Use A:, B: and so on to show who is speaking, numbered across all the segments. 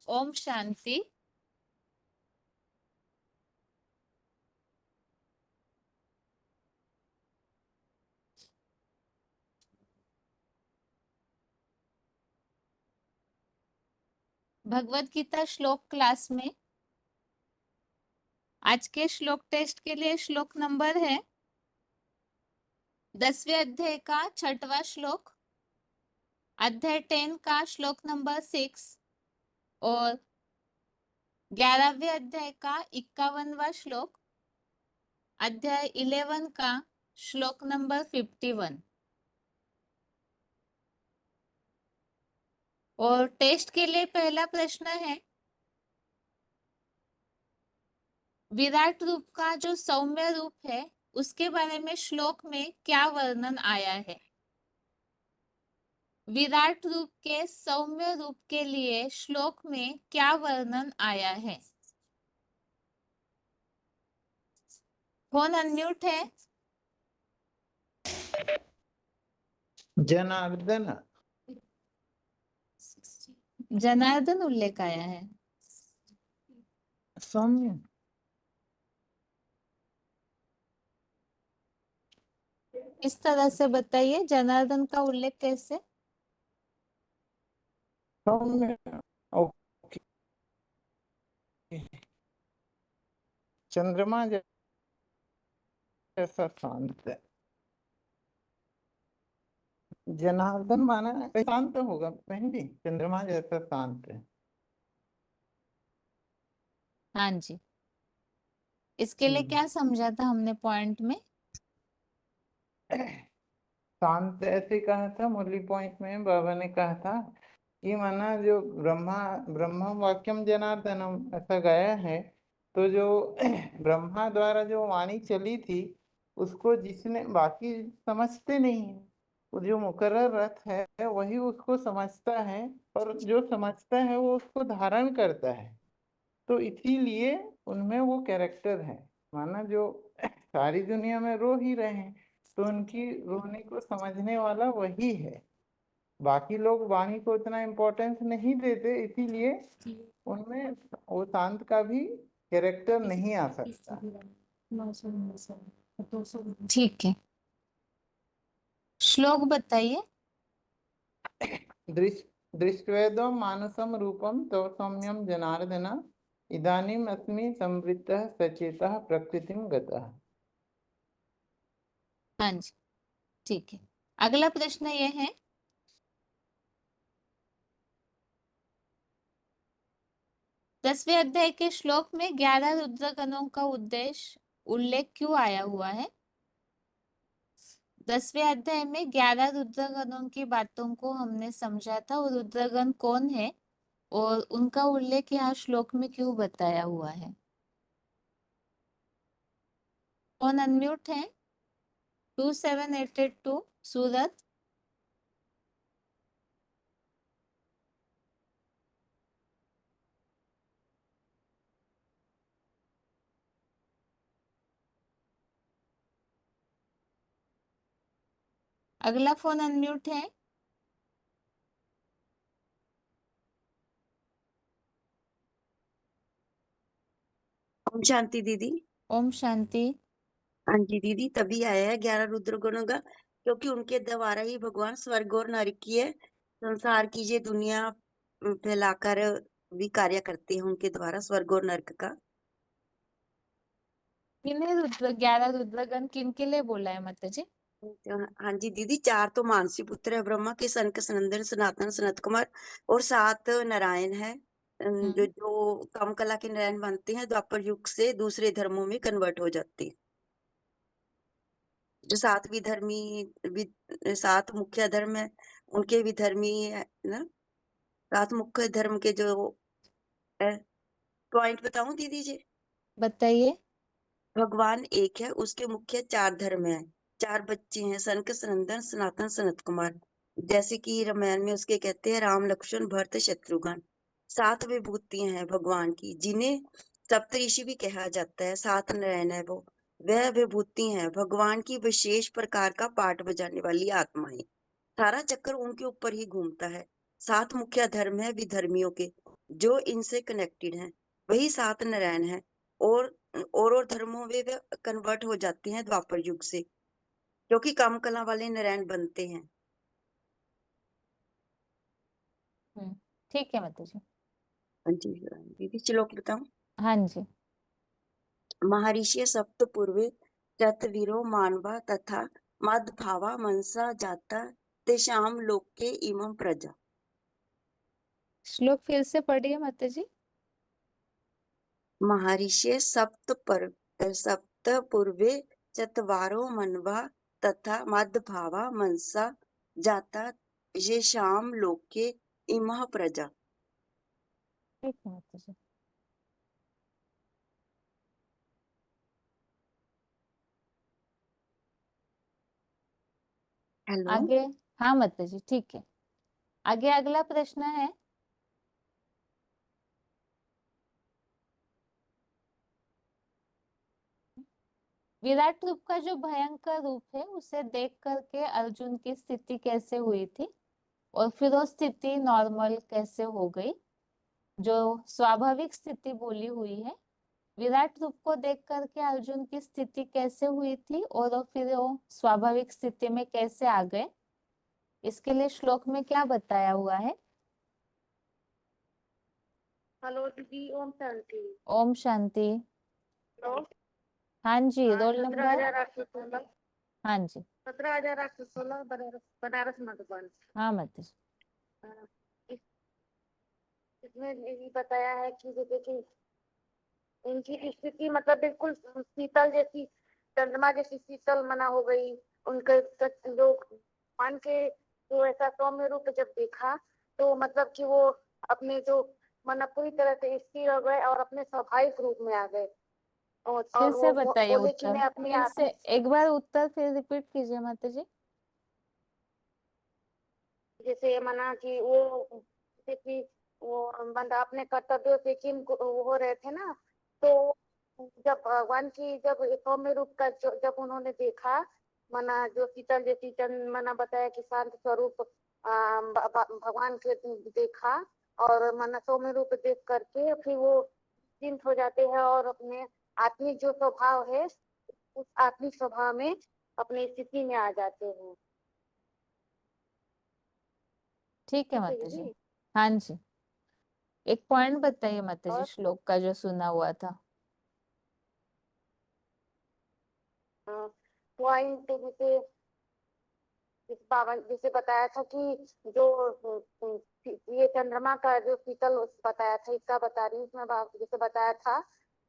A: ओम शांति। भगवत गीता श्लोक क्लास में आज के श्लोक टेस्ट के लिए श्लोक नंबर है 10वें अध्याय का 6वां श्लोक, अध्याय 10 का श्लोक नंबर 6 और 11वें अध्याय का 51वां श्लोक, अध्याय 11 का श्लोक नंबर 51। और टेस्ट के लिए पहला प्रश्न है, विराट रूप का जो सौम्य रूप है उसके बारे में श्लोक में क्या वर्णन आया है। विराट रूप के सौम्य रूप के लिए श्लोक में क्या वर्णन आया है। फोन अनम्यूट है।
B: जनार्दन
A: जनार्दन उल्लेख आया है।
B: सौम्य
A: इस तरह से बताइए, जनार्दन का उल्लेख कैसे।
B: सौम्य ओके। चंद्रमा जैसा शांत है। जनार्दन माना शांत होगा बहन जी, चंद्रमा जैसा शांत है।
A: हाँ जी, इसके लिए क्या समझा था हमने पॉइंट में।
B: शांत ऐसे कहा था मुरली पॉइंट में, बाबा ने कहा था कि माना जो ब्रह्मा वाक्यम जनार्दनम ऐसा गाया है, तो जो ब्रह्मा द्वारा जो वाणी चली थी उसको जिसने, बाकी समझते नहीं है, वो जो मुकर्रर रथ है वही उसको समझता है, और जो समझता है वो उसको धारण करता है। तो इसीलिए उनमें वो कैरेक्टर है। माना जो सारी दुनिया में रो ही रहे हैं तो उनकी रोने को समझने वाला वही है। बाकी लोग वाणी को उतना इम्पोर्टेंस नहीं देते, इसीलिए उनमें वो शांत का भी कैरेक्टर नहीं आ सकता।
A: ठीक है, श्लोक बताइए।
B: दृष्ट्वेदो मानसम रूपम तव सौम्यम जनार्दन, इदानीम अस्मि संवृत्तः सचेतः प्रकृतिम गतः।
A: हाँ जी, ठीक है। अगला प्रश्न ये है, दसवें अध्याय के श्लोक में 11 रुद्रगणों का उद्देश्य उल्लेख क्यों आया हुआ है। 10वें अध्याय में 11 रुद्रगणों की बातों को हमने समझा था, और रुद्रगण कौन है और उनका उल्लेख यहाँ श्लोक में क्यों बताया हुआ है। कौन अनम्यूट है। 2782 सूरत। अगला फोन अनम्यूट है।
C: ओम शांति दीदी।
A: ओम शांति।
C: हाँ जी दीदी, तभी आया है 11 रुद्र गुणों का, क्योंकि उनके द्वारा ही भगवान स्वर्ग और नरकीय संसार की ये दुनिया फैलाकर भी कार्य करते हैं। उनके द्वारा स्वर्ग और नरक का।
A: किन्हें 11 रुद्रगण किन के लिए बोला है माता जी।
C: हाँ जी दीदी, 4 तो मानसी पुत्र है ब्रह्मा के, सनक सनंदन सनातन सनत कुमार, और 7 नारायण है, जो कम कला के नारायण बनते हैं, द्वापर युग से दूसरे धर्मों में कन्वर्ट हो जाते हैं। जो 7 विधर्मी 7 मुख्य धर्म है, उनके विधर्मी है ना। 7 मुख्य धर्म के जो पॉइंट बताऊं दीदी जी।
A: बताइए।
C: भगवान एक है, उसके मुख्य 4 धर्म है, 4 बच्चे हैं, सनक सनंदन सनातन सनत कुमार। जैसे कि रामायण में उसके कहते हैं राम लक्ष्मण भरत शत्रुघ्न। 7 विभूतियां हैं भगवान की, जिन्हें सप्तऋषि भी कहा जाता है। 7 नारायण है वो, वह विभूति है भगवान की विशेष प्रकार का पाठ बजाने वाली आत्माएं। सारा चक्कर उनके ऊपर ही घूमता है। 7 मुख्य धर्म है विधर्मियों के, जो इनसे कनेक्टेड हैं, वही 7 नारायण हैं। और धर्मों में वे कन्वर्ट हो जाते हैं द्वापर युग से, क्योंकि काम कला वाले नारायण बनते हैं।
A: ठीक है माता जी।
C: हाँ जी दीदी, श्लोक बताऊं?
A: हाँ जी।
C: महर्षि सप्त पूर्वे चतवीरो मानवा तथा मद्भावा मनसा जाता तेषाम लोके इमं प्रजा।
A: श्लोक फिर से पढ़िए माता जी।
C: महर्षि सप्त पूर्वे चत्वारो मनवा तथा मद्भावा मनसा जाता येषां लोके इमः प्रजा।
A: ठीक है माता जी।
C: हेलो।
A: आगे। हाँ माता जी ठीक है। आगे अगला प्रश्न है, विराट रूप का जो भयंकर रूप है उसे देख करके अर्जुन की स्थिति कैसे हुई थी और फिर वो स्थिति नॉर्मल कैसे हो गई, जो स्वाभाविक स्थिति बोली हुई है, विराट रूप को देख करके अर्जुन की स्थिति कैसे हुई थी और वो फिर वो स्वाभाविक स्थिति में कैसे आ गए, इसके लिए श्लोक में क्या बताया हुआ है?
D: हेलो दीदी, ओम शांति।
A: ओम शांति।
D: हेलो।
A: हाँ जी,
D: हाँ,
A: रोल नंबर।
D: 17,816।
A: हाँ जी।
D: 17,816 बनारस मधुबन।
A: हाँ माता जी।
D: हाँ, इस- इसमें यही बताया है कि जैसे कि इनकी स्थिति मतलब बिल्कुल शीतल जैसी, चंद्रमा जैसी शीतल मना हो गई। उनके जो मान के जो ऐसा सौम्य रूप जब देखा, तो मतलब कि वो अपने जो मन पूरी तरह से स्थिर हो गए और अपने स्वाभाविक रूप में आ गए।
A: फिर
D: और
A: से
D: वो
A: बताइए
D: बोले कि
A: उत्तर,
D: मैं अपनी
A: फिर से
D: आत्मा,
A: एक बार उत्तर फिर रिपीट कीजिए माता जी।
D: जैसे मना कि वो, जैसे कि वो मतलब अपने कर्तव्यों से किन हो रहे थे ना, तो जब भगवान की जब सौम्य रूप का जब उन्होंने देखा, मना जो शीतल जैसी चंद मना बताया कि शांत स्वरूप भगवान के देखा, और मना सौम्य रूप देख करके फिर वो चिंत हो जाते हैं और अपने आत्मिक जो स्वभाव है उस आत्मिक स्वभाव में अपनी स्थिति में आ जाते हैं।
A: ठीक है
D: ठीक है
A: माता जी।
D: दीदी।
A: हाँ जी। एक पॉइंट बताइए माता जी
D: और
A: श्लोक का जो सुना हुआ था।
D: पॉइंट जैसे इस पावन जैसे बताया था कि जो ये चंद्रमा का जो शीतल बताया था, इसका बता रही हूँ। इसमें जैसे बताया था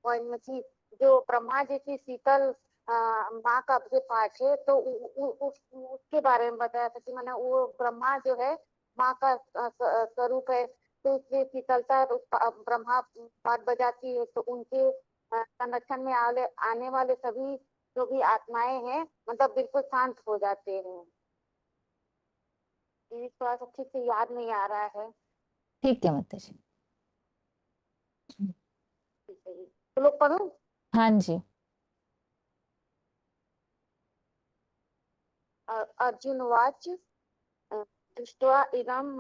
D: पॉइंट में कि जो ब्रह्मा जैसी शीतल माँ का जो पाठ है, तो उसके बारे में बताया था कि माने वो ब्रह्मा जो है माँ का स्वरूप है, तो इसलिए शीतलता ब्रह्मा पाठ बजाती है, तो उनके संरक्षण में आने वाले सभी जो भी आत्माएं हैं मतलब बिल्कुल शांत हो जाते हैं। ये थोड़ा सा ठीक से याद नहीं आ रहा है।
A: ठीक है माता जी।
D: ठीक है जी। तो लोग पढ़ो।
A: हाँ जी।
D: अर्जुन वाच दृष्ट्वा इदं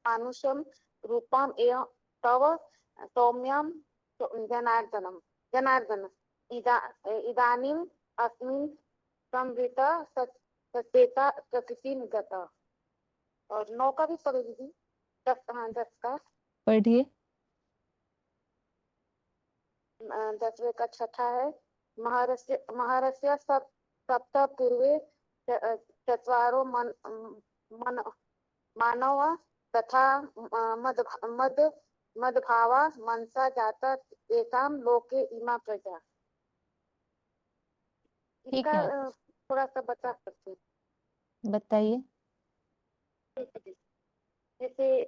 D: मानुषम रूपम एवं तव सौम्यम जनार्दनम जनार्दन इदानीम अस्मिन् संवृत सचेता प्रकृतिं गता। और 9 का भी पढ़ो दीदी। 10, हाँ 10 का।
A: पढ़िए।
D: 10वें का छठा है। महारस्य सप्त पूर्वे चत्वारो मन मानव तथा मद मद मदभावा मनसा जाता एतां लोके इमा प्रजा।
A: ठीक
D: इसका
A: है माता जी,
D: थोड़ा सा बता सकते हैं?
A: बताइए।
D: जैसे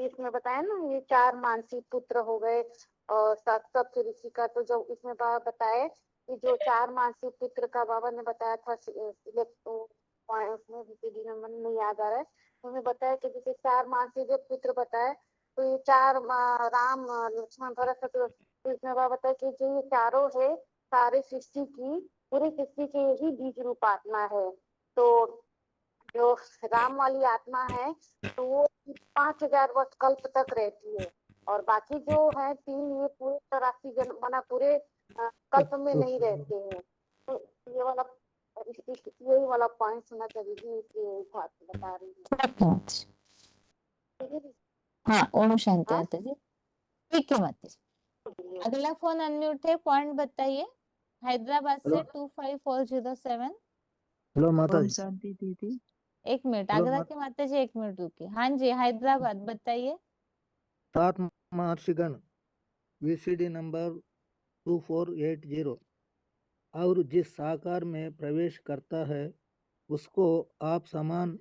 D: इसमें बताया ना, ये 4 मानसी पुत्र हो गए और सप्त ऋषि का, तो जो इसमें बाबा बताए कि जो 4 मानसी पुत्र का बाबा ने बताया था, उसमें भी नंबर नहीं याद आ रहा है। उन्होंने बताया कि जैसे 4 मानसी जो पुत्र बताए, तो ये 4 राम लक्ष्मण भरत शत्रु, तो इसमें बाबा बताया कि जो ये चारों है सारे सृष्टि की, पूरी सृष्टि के ही बीज रूप आत्मा है। तो जो राम वाली आत्मा है तो वो 5,000 वर्ष कल्प तक रहती है, और बाकी जो है 3 ये पूरे 84 जन्म माना पूरे कल्प में नहीं रहते हैं। तो ये वाला यही वाला पॉइंट सुना था दीदी, इसलिए यही बात बता रही हूँ। ठीक है दीदी?
A: हाँ, ओम शांति
D: हाँ?
A: माता जी। ठीक है माता जी। अगला फोन अनम्यूट है, पॉइंट बताइए। हैदराबाद से
E: हेलो
A: 25407।
E: हेलो माता
F: ओम
E: जी।
F: शांति दीदी।
A: एक मिनट,
E: हेलो
A: आगरा के माता जी, एक मिनट रुकिए। हाँ जी, हैदराबाद बताइए।
E: 7 महर्षिगण VCD नंबर 2480 और जिस साकार में प्रवेश करता है उसको आप समान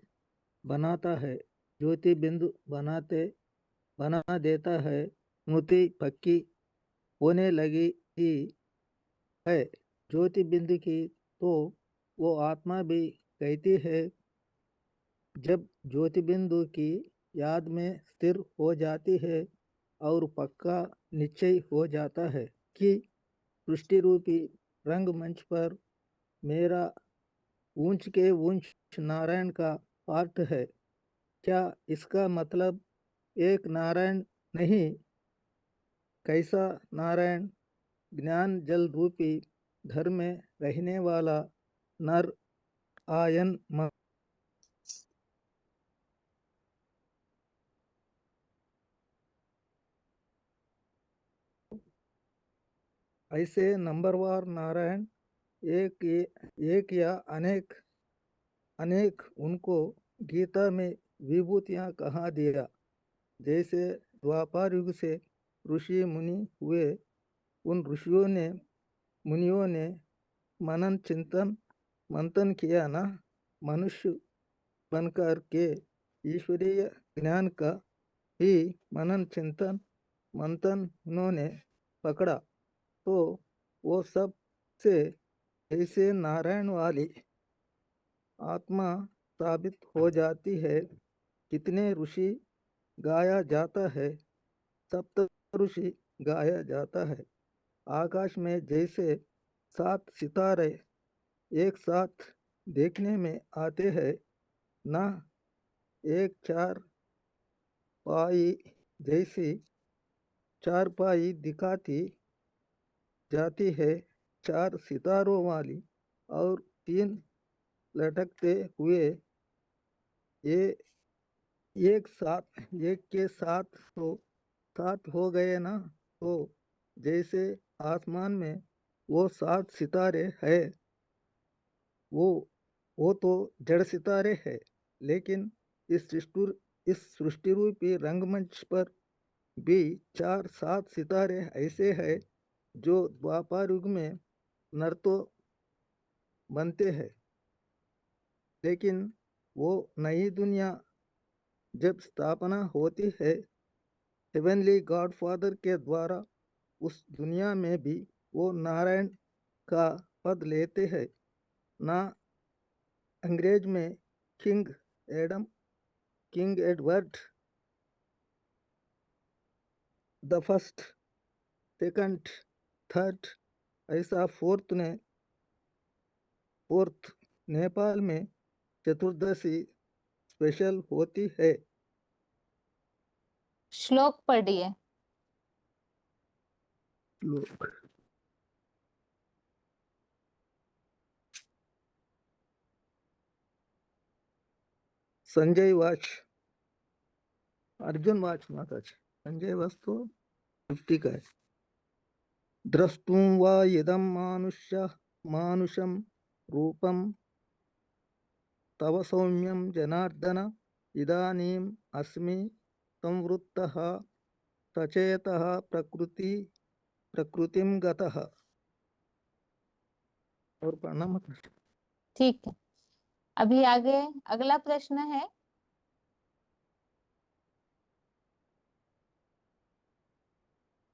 E: बनाता है, ज्योति बिंदु बना देता है। स्मृति पक्की होने लगी ही है ज्योति बिंदु की, तो वो आत्मा भी कहती है। जब ज्योति बिंदु की याद में स्थिर हो जाती है और पक्का निश्चय हो जाता है कि सृष्टि रूपी रंगमंच पर मेरा ऊंच के ऊंच नारायण का पार्ट है, क्या इसका मतलब एक नारायण नहीं, कैसा नारायण? ज्ञान जल रूपी घर में रहने वाला नर आयन ऐसे नंबरवार नारायण एक या अनेक उनको गीता में विभूतियां कहा दिया। जैसे द्वापर युग से ऋषि मुनि हुए, उन ऋषियों ने मुनियों ने मनन चिंतन मंथन किया ना, मनुष्य बनकर के ईश्वरीय ज्ञान का ही मनन चिंतन मंथन उन्होंने पकड़ा, तो वो सब से ऐसे नारायण वाली आत्मा साबित हो जाती है। कितने ऋषि गाया जाता है, सप्त ऋषि गाया जाता है। आकाश में जैसे 7 सितारे एक साथ देखने में आते हैं ना, एक 4 पाई जैसी चारपाई दिखाती जाती है 4 सितारों वाली, और 3 लटकते हुए ये एक के साथ तो 7 हो गए ना। तो जैसे आसमान में वो 7 सितारे है, वो तो जड़ सितारे है, लेकिन इस सृष्टि रूपी रंगमंच पर भी 4-7 सितारे ऐसे है जो द्वापर युग में नर तो बनते हैं, लेकिन वो नई दुनिया जब स्थापना होती है हेवनली गॉडफादर के द्वारा, उस दुनिया में भी वो नारायण का पद लेते हैं ना। अंग्रेज में king Edward the first, second, third, ऐसा फोर्थ नेपाल में चतुर्दशी स्पेशल होती है।
A: श्लोक पढ़िए।
E: लोग संजय वाच, अर्जुन वाच माताजी, संजय वाच तो 50 का है। द्रष्टुं वा इदं मानुषं रूपं तव सौम्यं जनार्दन, इदानीम् अस्मि संवृत्तः सचेतः प्रकृतिं गतः। और पढ़ना मत।
A: ठीक है, अभी आगे अगला प्रश्न है।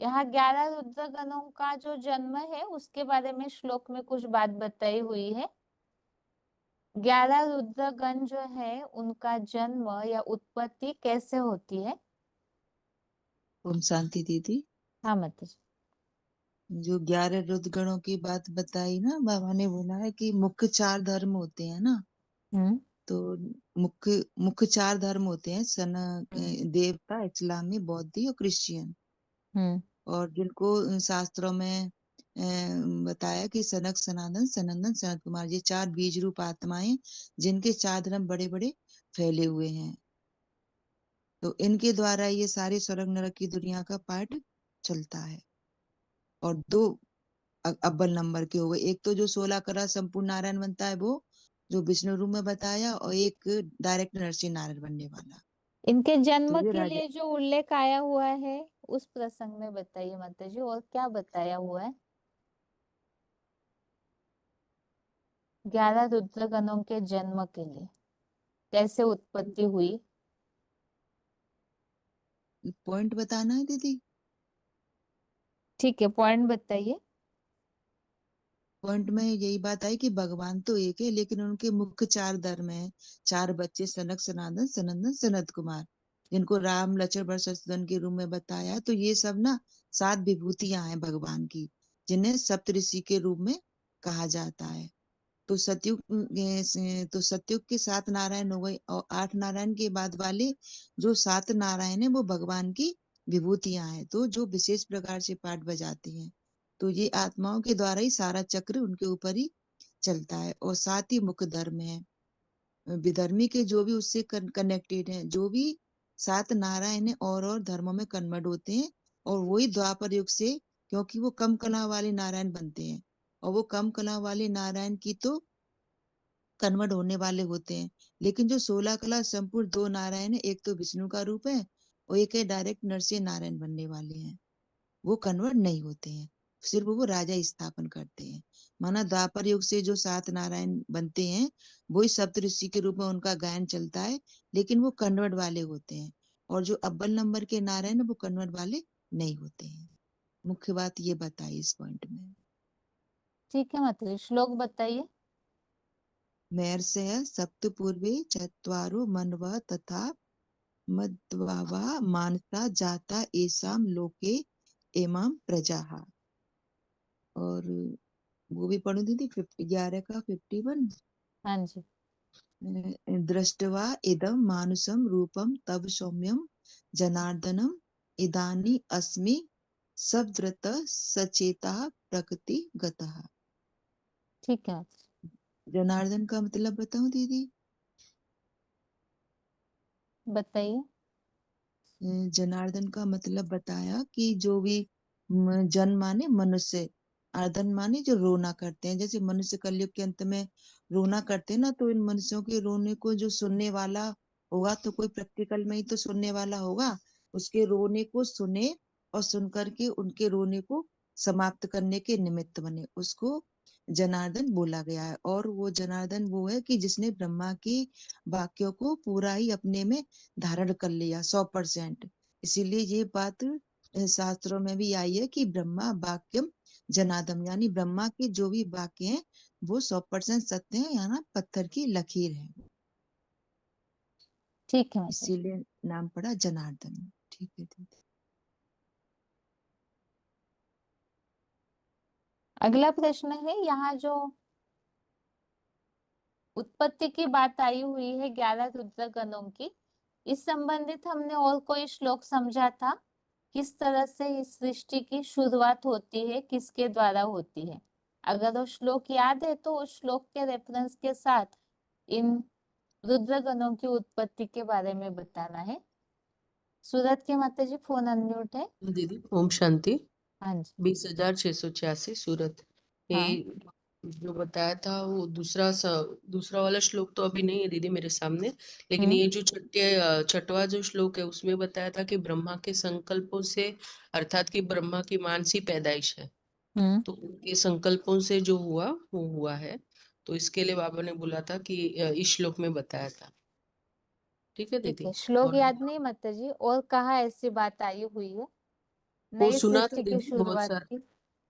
A: यहाँ 11 रुद्र गणों का जो जन्म है उसके बारे में श्लोक में कुछ बात बताई हुई है। 11 रुद्र गण जो है उनका जन्म या उत्पत्ति कैसे होती है?
F: ओम शांति दीदी।
A: हाँ माता जी।
F: जो 11 रुद्रगणों की बात बताई ना, बाबा ने बोला है कि मुख्य 4 धर्म होते हैं ना,
A: हम्म
F: तो मुख्य मुख्य 4 धर्म होते हैं देवता, इस्लामी, बौद्धी और क्रिश्चियन।
A: हम्म
F: और जिनको शास्त्रों में बताया कि सनक, सनातन, सनंदन, सनत कुमार, ये 4 बीज रूप आत्माएं जिनके 4 धर्म बड़े बड़े फैले हुए हैं। तो इनके द्वारा ये सारे स्वर्ग नरक की दुनिया का पाठ चलता है। और 2 अव्वल नंबर के हो गए, एक तो जो 16 कला संपूर्ण नारायण बनता है वो जो विष्णु रूप में बताया, और एक डायरेक्ट नरसिंह नारायण बनने वाला।
A: इनके
F: तो
A: जन्म
F: ये
A: के
F: राजा
A: लिए जो उल्लेख आया हुआ है उस प्रसंग में बताइए माता जी, और क्या बताया हुआ है? 11 रुद्रगणों के जन्म के लिए कैसे उत्पत्ति हुई?
F: पॉइंट बताना है दीदी।
A: ठीक है, पॉइंट बताइए।
F: पॉइंट में यही बात आई कि भगवान तो एक है, लेकिन उनके मुख्य 4 धर्म हैं। 4 बच्चे सनक, सनातन, सनंदन, सनत कुमार, जिनको राम, लक्ष्मण, भरत, शत्रुघ्न के रूप में बताया है। तो ये सब ना 7 विभूतियां हैं भगवान की, जिन्हें सप्तऋषि के रूप में कहा जाता है। तो सतयुग के 7 नारायण हो गए, और 8 नारायण के बाद वाले जो 7 नारायण है वो भगवान की विभूतियां हैं, तो जो विशेष प्रकार से पाठ बजाती हैं। तो ये आत्माओं के द्वारा ही सारा चक्र उनके ऊपर ही चलता है। और 7 ही मुख्य धर्म है। विधर्मी के जो भी उससे कनेक्टेड हैं, जो भी 7 नारायण है और धर्मों में कन्वर्ट होते हैं, और वही द्वापर युग से, क्योंकि वो कम कला वाले नारायण बनते हैं, और वो कम कला वाले नारायण की तो कन्वर्ट होने वाले होते हैं। लेकिन जो 16 कला संपूर्ण 2 नारायण है, एक तो विष्णु का रूप है और एक है डायरेक्ट नरसिंह नारायण बनने वाले हैं, वो कन्वर्ट नहीं होते हैं, सिर्फ वो राजा स्थापन करते हैं। माना द्वापर युग से जो 7 नारायण बनते हैं वही सप्तऋषि के रूप में उनका गायन चलता है, लेकिन वो कन्वर्ट वाले होते हैं। और जो अव्वल नंबर के नारायण है वो कन्वर्ट वाले नहीं होते हैं। मुख्य बात ये बताई इस पॉइंट में।
A: ठीक है माता जी, श्लोक बताइए।
F: महर्षय सप्त पूर्वे चत्वारो मनव तथा मध्वा मानसा जाता एसाम लोके एमाम प्रजाः। और वो भी पढ़ू दीदी 11 का 51।
A: हाँ जी।
F: दृष्ट्वा इदं मानुषं रूपं तव सौम्यं जनार्दनम् इदानी अस्मि सव्रत सचेता प्रकृति गतः।
A: ठीक है माता
F: जनार्दन का मतलब बताऊं दीदी?
A: जी, बताइए।
F: जनार्दन का मतलब बताया कि जो भी जन माने मनुष्य, आर्दन माने जो रोना करते हैं। जैसे मनुष्य कलयुग के अंत में रोना करते हैं ना, तो इन मनुष्यों के रोने को जो सुनने वाला होगा, तो कोई प्रैक्टिकल में ही तो सुनने वाला होगा, उसके रोने को सुने और सुन करके उनके रोने को समाप्त करने के निमित्त बने, उसको जनार्दन बोला गया है। और वो जनार्दन वो है कि जिसने ब्रह्मा की वाक्यों को पूरा ही अपने में धारण कर लिया 100%। इसीलिए ये बात शास्त्रों में भी आई है कि ब्रह्मा वाक्यम जनादम, यानी ब्रह्मा के जो भी वाक्य हैं वो 100% सत्य है, यहाँ पत्थर की लकीर है।
A: ठीक है माता जी।
F: इसीलिए नाम पड़ा जनार्दन। ठीक है दीदी।
A: अगला प्रश्न है, यहाँ जो उत्पत्ति की बात आई हुई है 11 रुद्रगणों की, इस संबंधित हमने और कोई श्लोक समझा था? किस तरह से इस सृष्टि की शुरुआत होती है, किसके द्वारा होती है? अगर वो श्लोक याद है तो उस श्लोक के रेफरेंस के साथ इन रुद्रगणों की उत्पत्ति के बारे में बताना है। सूरत के माता जी, फोन अनम्यूट है।
G: दीदी ओम शांति।
A: हाँ जी।
G: 20,686 सूरत। ये
A: हाँ।
G: जो बताया था वो दूसरा वाला श्लोक तो अभी नहीं है दीदी मेरे सामने, लेकिन
A: हम्म
G: ये जो छठवा जो श्लोक है उसमें बताया था कि ब्रह्मा के संकल्पों से, अर्थात कि ब्रह्मा की मानसी पैदाइश है,
A: हम्म
G: तो उनके संकल्पों से जो हुआ वो हुआ है। तो इसके लिए बाबा ने बोला था कि इस श्लोक में बताया था। ठीक है
A: ठीक है,
G: दीदी।
A: श्लोक
G: और
A: याद नहीं माता जी, और कहाँ ऐसी बात आई हुई है
G: वो
A: नई
G: सुना था
A: सृष्टि की
G: दीदी बहुत
A: शुरुआत
G: सारा,
A: की?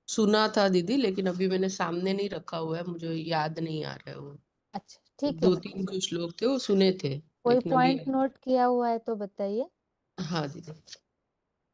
G: सुना था दीदी, लेकिन अभी मैंने सामने नहीं रखा हुआ है, मुझे याद नहीं आ रहा है वो।
A: अच्छा, ठीक है
G: दो
A: माता
G: तीन
A: जी।
G: जो श्लोक थे वो सुने थे,
A: कोई
G: लेकिन अभी
A: पॉइंट नोट किया हुआ है तो बताइए।
G: हाँ दीदी,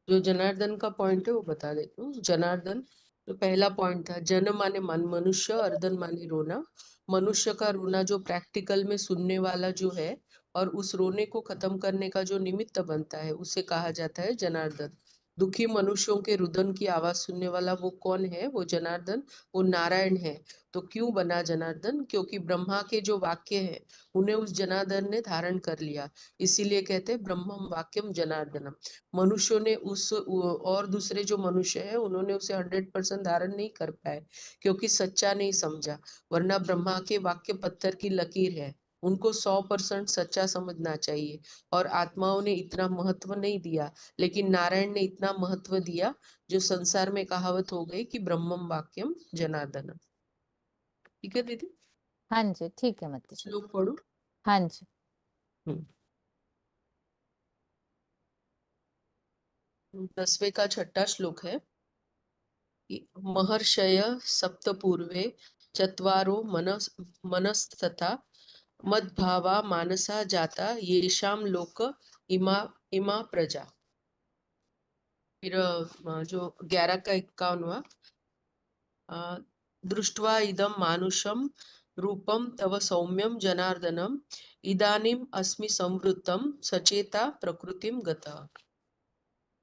G: जो जनार्दन का पॉइंट है वो बता देती हूँ। जनार्दन तो पहला पॉइंट था जन माने मन, मनुष्य, अर्दन माने रोना। मनुष्य का रोना जो प्रैक्टिकल में सुनने वाला जो है और उस रोने को खत्म करने का जो निमित्त बनता है उसे कहा जाता है जनार्दन। दुखी मनुष्यों के रुदन की आवाज सुनने वाला वो कौन है? वो जनार्दन, वो नारायण है। तो क्यों बना जनार्दन? क्योंकि ब्रह्मा के जो वाक्य है उन्हें उस जनार्दन ने धारण कर लिया, इसीलिए कहते हैं ब्रह्मम वाक्यम जनार्दनम। मनुष्यों ने और दूसरे जो मनुष्य है उन्होंने उसे 100% धारण नहीं कर पाए क्योंकि सच्चा नहीं समझा, वरना ब्रह्मा के वाक्य पत्थर की लकीर है, उनको 100% सच्चा समझना चाहिए। और आत्माओं ने इतना महत्व नहीं दिया, लेकिन नारायण ने इतना महत्व दिया जो संसार में कहावत हो गई कि ब्रह्मम वाक्यम जनार्दनम। ठीक है दीदी,
A: हाँ जी, ठीक है माता जी।
G: श्लोक पढ़ो।
A: हाँ जी।
G: हम्म। 10वें का 6ठा श्लोक है कि महर्षय सप्तपूर्वे चत्वारो मनस्तथा मद्भावा मानसा जाता येषाम लोक इमा प्रजा। फिर जो 11 का 51वां, दृष्ट्वा इदं मानुषं रूपं तव सौम्यं जनार्दनम इदानीम अस्मि संवृत्तं सचेता प्रकृतिम गतः।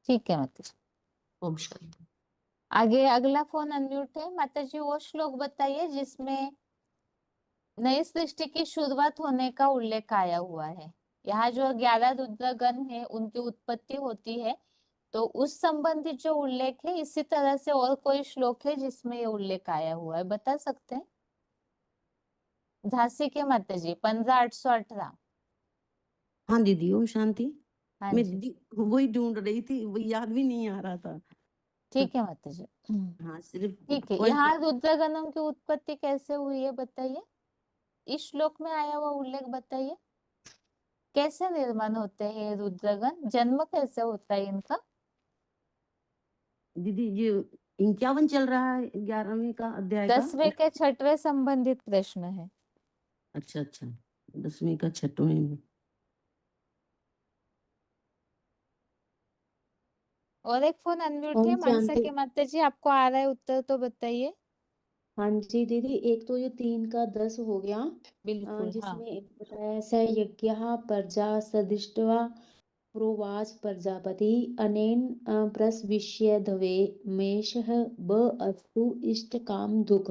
A: ठीक है माता जी।
G: ओम शांति।
A: आगे अगला फोन अनम्यूट है। माता जी वो श्लोक बताइए जिसमें नई सृष्टि की शुरुआत होने का उल्लेख आया हुआ है। यहाँ जो 11 रुद्रगण है उनकी उत्पत्ति होती है, तो उस संबंधित जो उल्लेख है, इसी तरह से और कोई श्लोक है जिसमें ये उल्लेख आया हुआ है, बता सकते हैं? झांसी के माता जी 15,818।
H: हाँ दीदी, ओम शांति।
A: हाँ
H: मैं
A: जी,
H: दीदी वही ढूंढ रही थी, वो याद भी नहीं आ रहा था।
A: ठीक है माता जी।
H: हाँ, सिर्फ
A: ठीक है,
H: पॉइंट।
A: यहाँ रुद्रगणों की उत्पत्ति कैसे हुई है बताइए, इस श्लोक में आया हुआ उल्लेख बताइए। कैसे निर्माण होते हैं ये रुद्रगण, जन्म कैसे होता है इनका?
H: दीदी ये 51 चल रहा है 11वें का अध्याय का।
A: 10वें के 6वें संबंधित प्रश्न है।
H: अच्छा अच्छा, 10वें का 6वें में।
A: और एक फोन अनम्यूट है,
I: ओम
A: मानसा
I: शांति।
A: के माता जी आपको आ रहा है उत्तर तो बताइए।
I: हाँ जी दीदी, एक तो ये 3 का 10 हो गया,
A: बिल्कुल, हाँ।
I: जिसमें एक बताया स यज्ञः प्रजा सदिष्ट्वा प्रोवाच प्रजापति अनेन प्रसविष्यध्वे मेषः ब अस्तु इष्ट काम दुःख।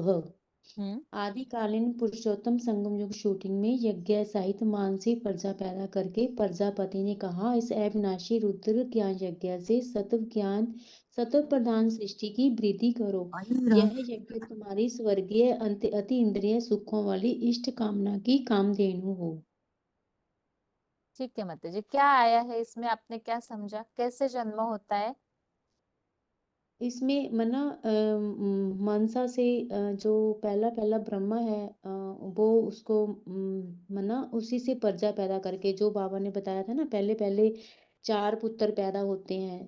I: आदिकालीन पुरुषोत्तम संगम युग शूटिंग में यज्ञ सहित मानसी प्रजा पैदा करके प्रजापति ने कहा, इस अविनाशी रुद्र ज्ञान यज्ञ से सत्व प्रधान सृष्टि की वृद्धि करो। यह यज्ञ तुम्हारी स्वर्गीय अति इंद्रिय सुखों वाली इष्ट कामना की कामधेनु हो।
A: ठीक है माता जी, क्या आया है इसमें, आपने क्या समझा, कैसे जन्म होता है?
I: इसमें मना मनसा से जो पहला पहला ब्रह्मा है, वो उसको मना उसी से प्रजा पैदा करके, जो बाबा ने बताया था ना, पहले पहले 4 पुत्र पैदा होते हैं,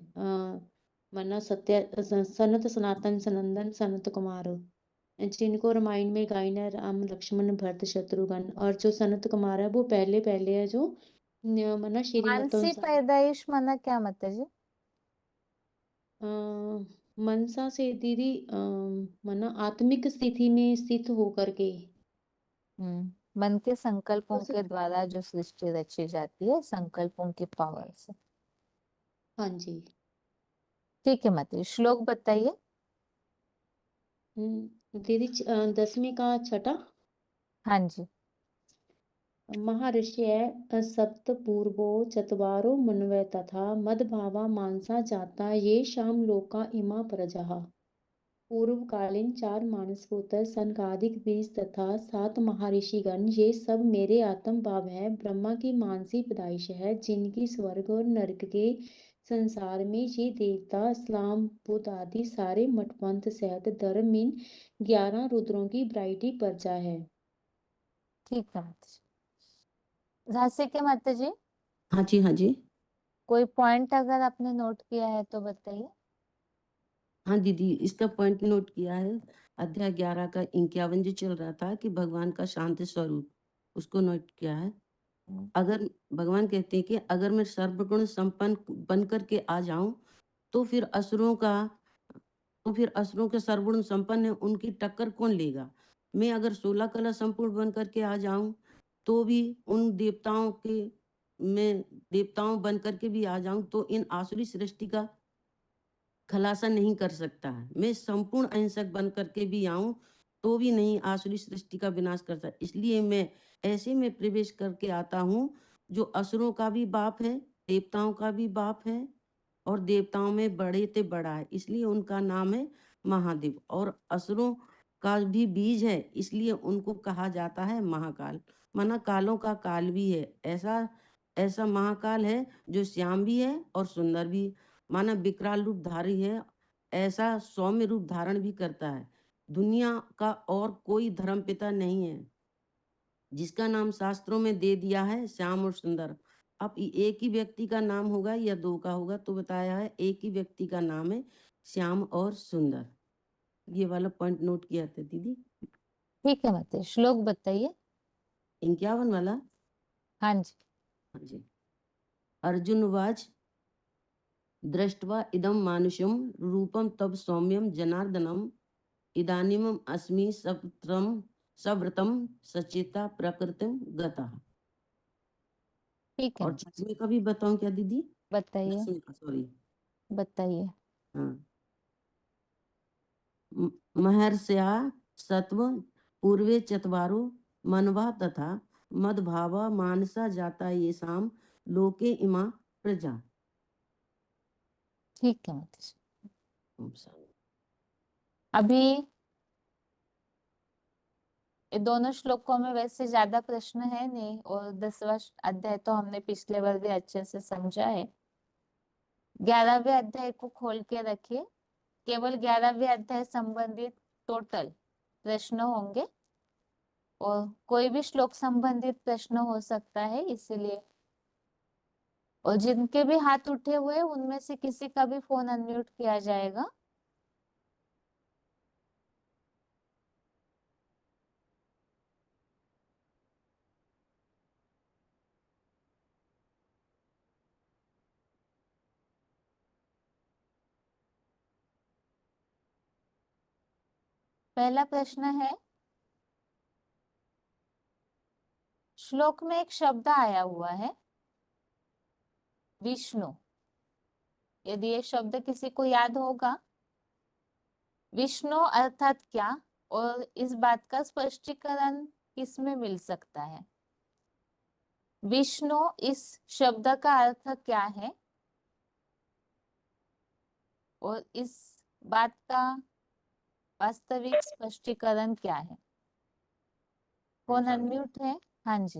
I: मना सनत सनातन सनंदन सनत कुमार, जिनको रामायण में गायना राम लक्ष्मण भरत शत्रुघ्न। और जो सनत कुमार है वो पहले पहले है जो मना श्रीमत
A: मानसी
I: अनुसार
A: पैदाइश माना क्या माता जी?
I: मनसा से दीदी मना आत्मिक स्थिति में स्थित होकर के।
A: मन के संकल्पों
I: उस
A: के द्वारा जो सृष्टि रची जाती है, संकल्पों की पावर से।
I: हाँ जी।
A: ठीक है माता जी, श्लोक बताइए।
I: दीदी 10वें का 6ठा।
A: हाँ जी।
I: महर्षय सप्त पूर्वो चत्वारो मन्वय तथा मदभावा मानसा जाता ये शाम लोका इमा प्रजा। पूर्वकालीन 4 मानस पुत्र सनकादिक 20 तथा 7 महर्षिगण, ये सब मेरे आत्म भाव है, ब्रह्मा की मानसी पैदाइश है, जिनकी स्वर्ग और नरक के संसार में ये देवता इस्लाम बुद्ध आदि सारे मठपंथ सहित धर्म इन 11 रुद्रों की वैरायटी प्रजा है।
A: ठीक है माता जी। झांसी के माता जी
H: हाँ जी, हाँ जी।
A: कोई पॉइंट अगर आपने नोट किया है तो बताइए।
H: हाँ दीदी, इसका पॉइंट नोट किया है। अध्याय 11 का 51 जो चल रहा था कि भगवान का शांत स्वरूप, उसको नोट किया है। अगर भगवान कहते हैं कि अगर मैं सर्वगुण संपन्न बन करके आ जाऊं तो फिर असुरों का तो फिर असुरों के सर्वगुण संपन्न है, उनकी टक्कर कौन लेगा? मैं अगर 16 कला संपूर्ण बन करके आ जाऊं तो भी उन देवताओं के मैं देवताओं बन करके भी आ जाऊं तो इन आसुरी सृष्टि का खुलासा नहीं कर सकता है। मैं संपूर्ण अहिंसक बन करके भी आऊं तो भी नहीं आसुरी सृष्टि का विनाश कर सकता। इसलिए मैं ऐसे में प्रवेश करके आता हूं जो असुरों का भी बाप है, देवताओं का भी बाप है और देवताओं में बड़े ते बड़ा है, इसलिए उनका नाम है महादेव। और असुरों का भी बीज है, इसलिए उनको कहा जाता है महाकाल। माना कालों का काल भी है। ऐसा ऐसा महाकाल है जो श्याम भी है और सुंदर भी, माना विकराल रूपधारी है, ऐसा सौम्य रूप धारण भी करता है। दुनिया का और कोई धर्म पिता नहीं है जिसका नाम शास्त्रों में दे दिया है श्याम और सुंदर। अब एक ही व्यक्ति का नाम होगा या दो का होगा? तो बताया है एक ही व्यक्ति का नाम है श्याम और सुंदर। ये वाला पॉइंट नोट किया था दीदी।
A: ठीक है माता, श्लोक बताइए।
H: 51 वाला।
A: हाँ जी।
H: हाँ जी। अर्जुन उवाच दृष्ट्वा इदं मानुषं रूपं तव सौम्यं जनार्दनम् इदानीमम् अस्मि सव्रतं सचेता प्रकृतिं गतः।
A: ठीक है
H: और
A: माता जी,
H: 10वें का भी बताऊं क्या दीदी?
A: बताइए
H: 10वें का, सॉरी।
A: बताइए।
H: हाँ। महर्षया सत्व पूर्वे चत्वारो मनवा तथा मदभावा मानसा जाता येषां लोके इमा प्रजा।
A: ठीक है माता जी।
H: ओम शांति।
A: अभी ये दोनों श्लोकों में वैसे ज्यादा प्रश्न है नहीं, और 10वां अध्याय तो हमने पिछले बार भी अच्छे से समझा है। 11वें अध्याय को खोल के रखिए, केवल 11वें अध्याय संबंधित टोटल प्रश्न होंगे, और कोई भी श्लोक संबंधित प्रश्न हो सकता है, इसीलिए। और जिनके भी हाथ उठे हुए हैं, उनमें से किसी का भी फोन अनम्यूट किया जाएगा। पहला प्रश्न है, श्लोक में एक शब्द आया हुआ है विष्णु। यदि ये शब्द किसी को याद होगा, विष्णु अर्थात क्या, और इस बात का स्पष्टीकरण किसमें मिल सकता है? विष्णु इस शब्द का अर्थ क्या है, और इस बात का वास्तविक स्पष्टीकरण क्या है? फोन अनम्यूट है। हाँ जी।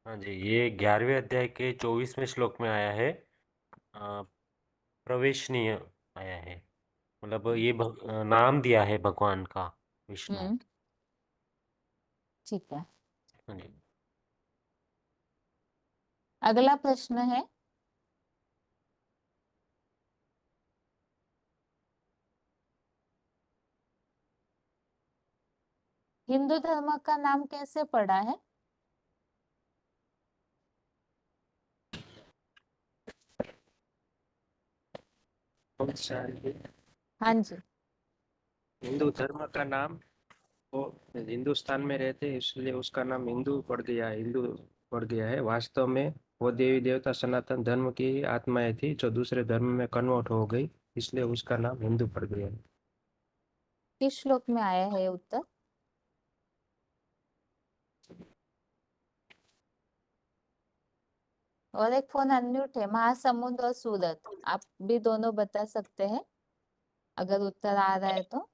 J: हाँ जी, ये 11वें अध्याय के 24वें श्लोक में आया है। प्रवेशनीय आया है, मतलब ये नाम दिया है भगवान का, विष्णु।
A: ठीक है।
J: हाँ जी।
A: अगला प्रश्न है, हिंदू धर्म का नाम कैसे पड़ा है? हाँ जी।
K: हिंदू धर्म का नाम, वो हिंदुस्तान में रहते हैं इसलिए उसका नाम हिंदू पड़ गया है। हिंदू पड़ गया है। वास्तव में वो देवी देवता सनातन धर्म की आत्माएं थी जो दूसरे धर्म में कन्वर्ट हो गई, इसलिए उसका नाम हिंदू पड़ गया है।
A: किस श्लोक में आया है उत्तर? और एक फोन अनम्यूट है, महासमुंद और सूरत। आप भी दोनों बता सकते हैं अगर उत्तर आ रहा है तो।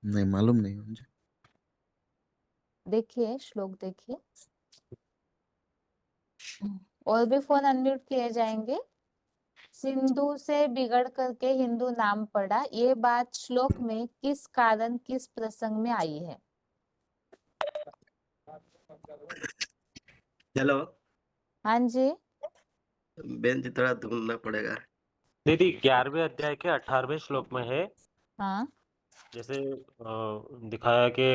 L: नहीं मालूम नहीं मुझे।
A: देखिए श्लोक देखिए, और भी फोन अनम्यूट किए जाएंगे। सिंधु से बिगड़ करके हिंदू नाम पड़ा, ये बात श्लोक में किस कारण किस प्रसंग में आई है?
M: हेलो
A: हाँ जी।
M: बेंच थोड़ा ढूंढना पड़ेगा।
J: दीदी 11वें अध्याय के 18वें श्लोक में है।
A: हाँ।
J: जैसे दिखाया कि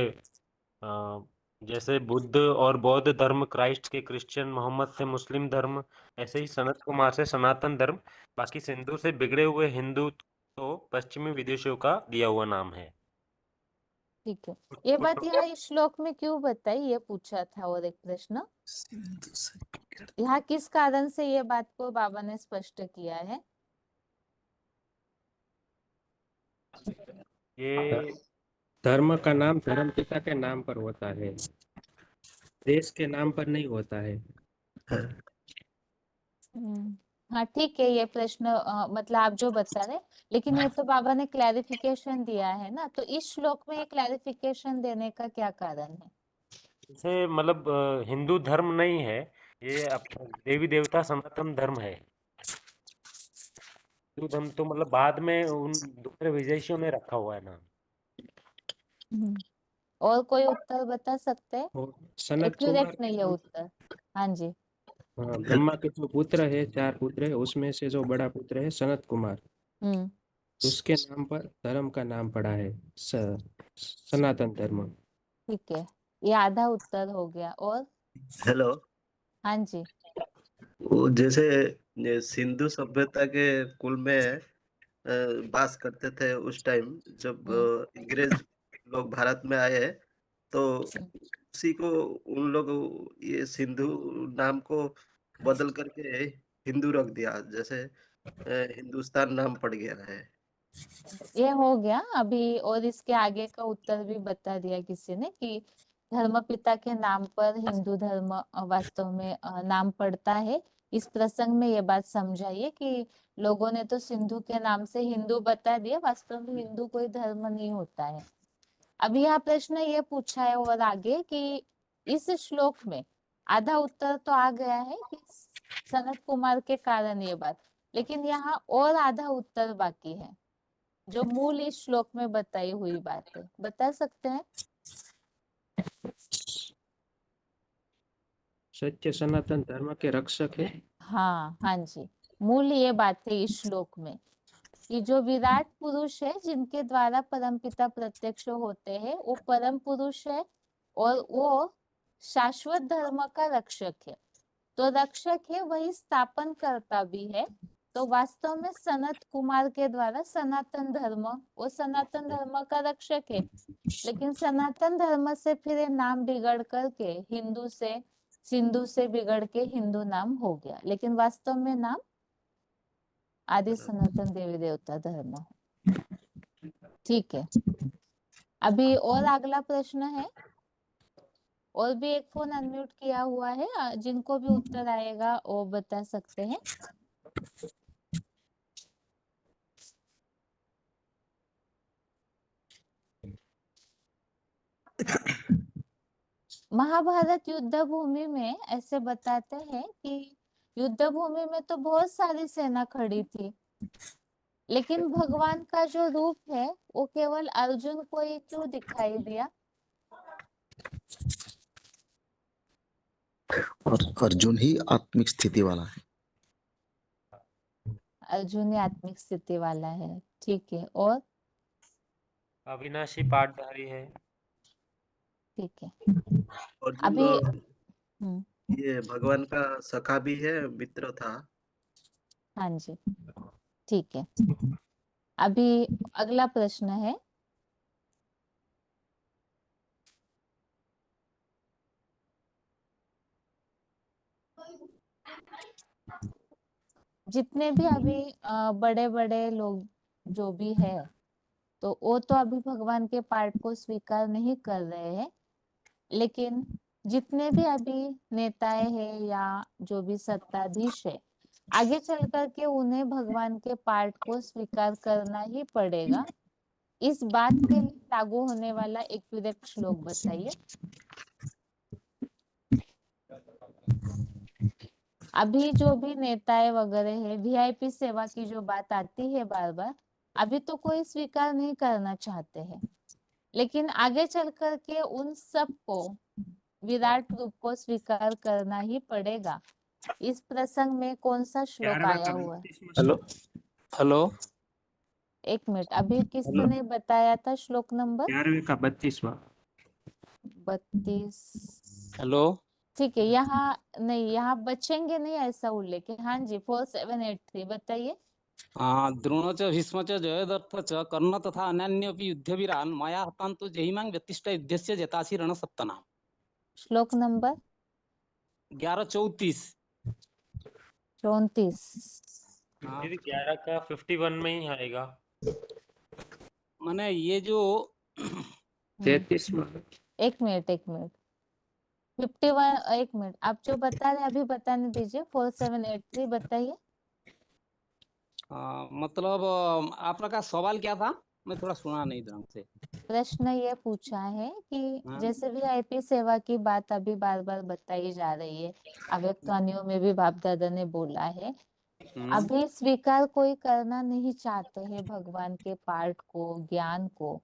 J: जैसे बुद्ध और बौद्ध धर्म क्राइस्ट के क्रिश्चियन, मोहम्मद से मुस्लिम धर्म, ऐसे ही सनत कुमार से सनातन धर्म, बाकी सिंधु से बिगड़े हुए हिंदू तो पश्चिमी विदेशियों का दिया हुआ नाम है।
A: ठीक है, ये बात यहाँ इस श्लोक में क्यों बताई, ये पूछा था। और एक प्रश्न, यहाँ किस कारण से ये बात को बाबा ने स्पष्ट किया है?
J: ये
K: धर्म का नाम धर्म पिता के नाम पर होता है, देश के नाम पर नहीं होता है।
A: हाँ ठीक है, ये प्रश्न मतलब आप जो बता रहे, लेकिन ये तो बाबा ने क्लैरिफिकेशन दिया है ना, तो इस श्लोक में ये क्लैरिफिकेशन देने का क्या कारण है?
J: इसे मतलब हिंदू धर्म नहीं है ये, देवी देवता सनातन धर्म है। हिंदू धर्म तो मतलब बाद में उन दूसरे विदेशियों ने रखा हुआ है नाम।
A: और कोई उत्तर बता सकते हैं?
K: और सनत
A: एक्यूरेट
K: कुमार
A: नहीं है उत्तर। हाँ जी,
K: हाँ, ब्रह्मा के जो पुत्र है, 4 पुत्र है, उसमें से जो बड़ा पुत्र है सनत कुमार,
A: हम्म,
K: उसके नाम पर धर्म का नाम पड़ा है सनातन धर्म।
A: ठीक है, ये आधा उत्तर हो गया। और
M: हेलो।
A: हाँ जी,
M: वो जैसे ये सिंधु सभ्यता के कुल में वास करते थे उस टाइम जब अंग्रेज लोग भारत में आए, तो उसी को उन लोग ये सिंधु नाम को बदल करके हिंदू रख दिया, जैसे हिंदुस्तान नाम पड़ गया है।
A: ये हो गया अभी। और इसके आगे का उत्तर भी बता दिया किसी ने कि धर्म पिता के नाम पर हिंदू धर्म वास्तव में नाम पड़ता है। इस प्रसंग में ये बात समझाइए कि लोगों ने तो सिंधु के नाम से हिंदू बता दिया, वास्तव में हिंदू कोई धर्म नहीं होता है। अभी यह प्रश्न ये पूछा है और आगे कि इस श्लोक में आधा उत्तर तो आ गया है कि सनत कुमार के कारण ये बात, लेकिन यहाँ और आधा उत्तर बाकी है जो मूल इस श्लोक में बताई हुई बात है। बता सकते हैं?
K: सत्य सनातन धर्म के रक्षक है।
A: हाँ हाँ जी, मूल ये बात है इस श्लोक में कि जो विराट पुरुष है जिनके द्वारा परमपिता प्रत्यक्ष होते हैं, वो परम पुरुष है और वो शाश्वत धर्म का रक्षक है। तो रक्षक है, वही स्थापन करता भी है। तो वास्तव में सनत कुमार के द्वारा सनातन धर्म, वो सनातन धर्म का रक्षक है, लेकिन सनातन धर्म से फिर ये नाम बिगड़ करके हिंदू से, सिंधु से बिगड़ के हिंदू नाम हो गया, लेकिन वास्तव में नाम आदि सनातन देवी देवता धर्म है। ठीक है, अभी और अगला प्रश्न है। और भी एक फोन अनम्यूट किया हुआ है, जिनको भी उत्तर आएगा वो बता सकते हैं। महाभारत युद्ध भूमि में ऐसे बताते हैं कि युद्ध भूमि में तो बहुत सारी सेना खड़ी थी, लेकिन भगवान का जो रूप है वो केवल अर्जुन को ही क्यों दिखाई दिया?
L: और अर्जुन ही आत्मिक स्थिति वाला है।
A: अर्जुन ही आत्मिक स्थिति वाला है, ठीक है। और
J: अविनाशी पाठधारी है।
A: ठीक है,
M: अर्जुन
A: अभी
M: ये भगवान का सखा भी है, मित्र था।
A: हाँ जी, ठीक है। अभी अगला प्रश्न है, जितने भी अभी बड़े बड़े लोग जो भी है, तो वो तो अभी भगवान के पाठ को स्वीकार नहीं कर रहे हैं, लेकिन जितने भी अभी नेताएं हैं या जो भी सत्ताधीश है, आगे चल करके उन्हें भगवान के पाठ को स्वीकार करना ही पड़ेगा। इस बात के लिए लागू होने वाला एक विवेक श्लोक बताइए। अभी जो भी नेताएं वगैरह है, वीआईपी सेवा की जो बात आती है बार बार, अभी तो कोई स्वीकार नहीं करना चाहते हैं, लेकिन आगे चल करके उन सबको विराट रूप को स्वीकार करना ही पड़ेगा। इस प्रसंग में कौन सा श्लोक आया हुआ है?
K: हेलो हेलो,
A: एक मिनट, अभी किसने बताया था श्लोक नंबर?
K: 11वें का 32वां।
A: 32।
N: हेलो।
A: ठीक है, यहाँ नहीं, यहाँ बचेंगे नहीं ऐसा उल्लेख है। हाँ जी, 4783 बताइए।
N: द्रोण च भीष्म च जयद्रथ च कर्ण तथा अन्यान्योऽपि युद्धवीरान् मया हतान्तो जहिमां व्यतिष्ठ युद्धस्य जेतासि रणसप्तना।
A: श्लोक नंबर
N: 1134।
A: 34।
J: दीदी 11 का 51 में ही आएगा।
N: माने ये जो
K: 33 में
A: एक मिनट 51, एक मिनट, आप जो बता रहे हैं अभी बताने दीजिए। 4783 बताइए।
N: मतलब आपका सवाल क्या था? मैं थोड़ा सुना नहीं ढंग से।
A: प्रश्न ये पूछा है कि
N: हाँ।
A: जैसे वीआईपी सेवा की बात अभी बार बार बताई जा रही है, अव्यक्त वाणियों में भी बाप दादा ने बोला है, अभी स्वीकार कोई करना नहीं चाहते हैं भगवान के पाठ को, ज्ञान को,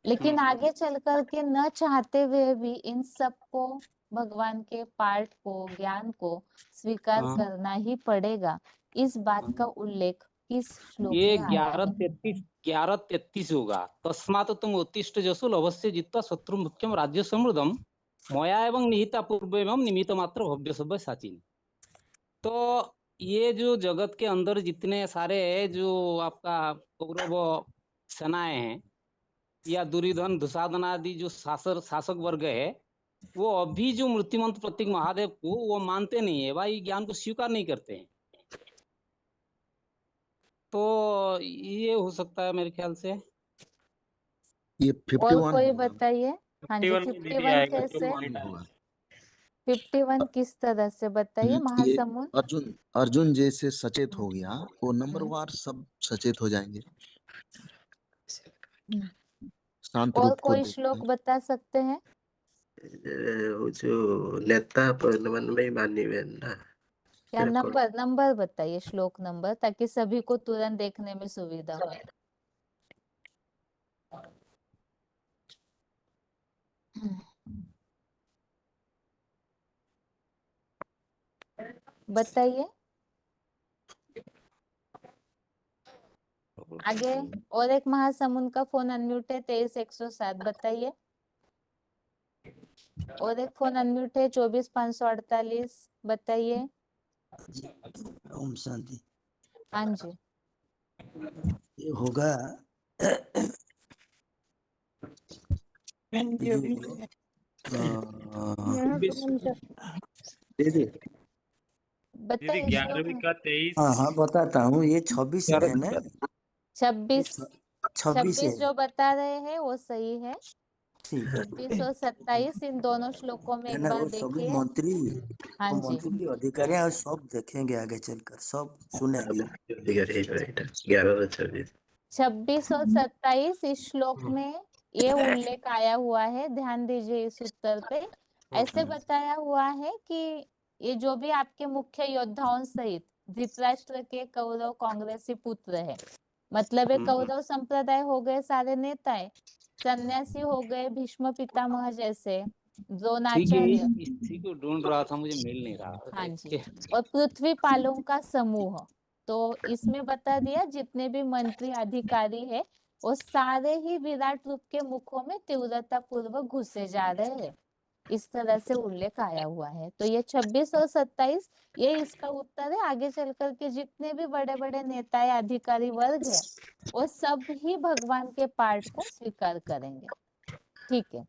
A: लेकिन आगे चल कर के न चाहते हुए भी इन सबको, भगवान के पाठ को, ज्ञान को स्वीकार
N: हाँ।
A: करना ही पड़ेगा। इस बात का उल्लेख किस श्लोक
N: ये
A: में आया है?
N: 1133 होगा। तस्मात् तुम उत्तिष्ठ जसुल अवश्य जित्वा शत्रु मुख्यम राज्य समृद्धम मया एवं निहिता पूर्वम निमित्त मात्र भव्य सभ्य साचिन। तो ये जो जगत के अंदर जितने सारे जो आपका कौरव सेनाएं हैं या दुर्योधन दुशासन आदि जो शासक वर्ग है, वो अभी जो मूर्तिमंत प्रतीक महादेव को वो मानते नहीं है भाई, ज्ञान को स्वीकार नहीं करते हैं। तो ये हो सकता है मेरे ख्याल से।
L: ये
A: और
L: 51
A: कोई
L: होगा।
A: बताइए। हाँ जी,
J: 51 में दीदी
A: 51
J: आएगा जो
A: कैसे?
J: पॉइंट आएगा।
A: 51 किस तरह से बताइए
L: ये
A: महासमुद्र।
L: अर्जुन जैसे सचेत हो गया, वो नंबरवार
A: हम्म।
L: सब सचेत हो जाएंगे,
A: हम्म।
L: शांत
A: और
L: रूप को
A: कोई
L: देखते
A: श्लोक
L: हैं।
A: बता सकते हैं?
M: वो जो नेता मन में मानी है ना,
A: क्या
M: बिल्कुल।
A: नंबर बताइए, श्लोक नंबर, ताकि सभी को तुरंत देखने में सुविधा हो। बताइए आगे। और एक महासमुंद का फोन अनम्यूट है, 23107 बताइए। और एक फोन अनम्यूट है, 24548 बताइए।
O: ओम शांति।
A: हाँ जी।
O: ये होगा ये जो
M: दीदी
A: बताइए श्लोक
J: 11वीं का 23।
O: हाँ बताता हूँ। ये 26 है ना,
A: 26।
O: 26 है।
A: 26 जो बता रहे हैं वो सही है।
O: ठीक है
A: 26 और 27 इन दोनों श्लोकों में
O: है
A: एक
O: ना।
A: बार
O: वो सभी
A: देखिए।
O: मंत्री
A: हाँ
O: वो
A: जी।
O: मंत्री के अधिकारी हैं और सब देखेंगे आगे चलकर, सब सुनेंगे।
M: 11
A: 26 और 27 इस श्लोक में ये उल्लेख आया हुआ है, ध्यान दीजिए इस उत्तर पे। ऐसे बताया हुआ है कि ये जो भी आपके मुख्य योद्धाओं सहित धृतराष्ट्र के कौरव कांग्रेसी पुत्र है, मतलब एक कौरव संप्रदाय हो गए सारे नेताएं, सन्यासी हो गए भीष्म पितामह जैसे,
N: ठीक है,
A: द्रोणाचार्य,
N: इसी को ढूंढ रहा था, मुझे मिल नहीं रहा।
A: हाँ जी, और पृथ्वी पालों का समूह। तो इसमें बता दिया जितने भी मंत्री अधिकारी है वो सारे ही विराट रूप के मुखों में तीव्रता पूर्वक घुसे जा रहे हैं। इस तरह से उल्लेख आया हुआ है। तो ये 26 और 27 ये इसका उत्तर है। आगे चल करके जितने भी बड़े बड़े नेता या अधिकारी वर्ग है वो सब ही भगवान के पाठ को स्वीकार करेंगे। ठीक है,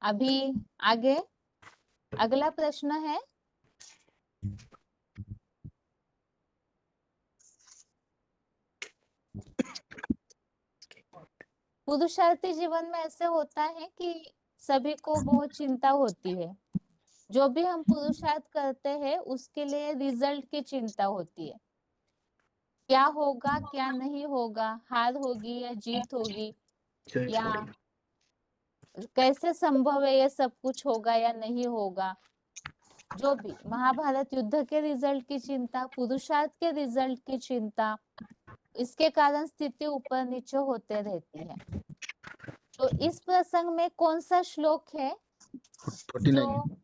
A: अभी आगे अगला प्रश्न है। पुरुषार्थी जीवन में ऐसे होता है कि सभी को बहुत चिंता होती है। जो भी हम पुरुषार्थ करते हैं उसके लिए रिजल्ट की चिंता होती है। क्या होगा क्या नहीं होगा, हार होगी या जीत होगी, या कैसे संभव है ये सब कुछ होगा या नहीं होगा। जो भी महाभारत युद्ध के रिजल्ट की चिंता, पुरुषार्थ के रिजल्ट की चिंता, इसके कारण स्थिति ऊपर नीचे होते रहती है। तो इस प्रसंग में कौन सा श्लोक है
L: 49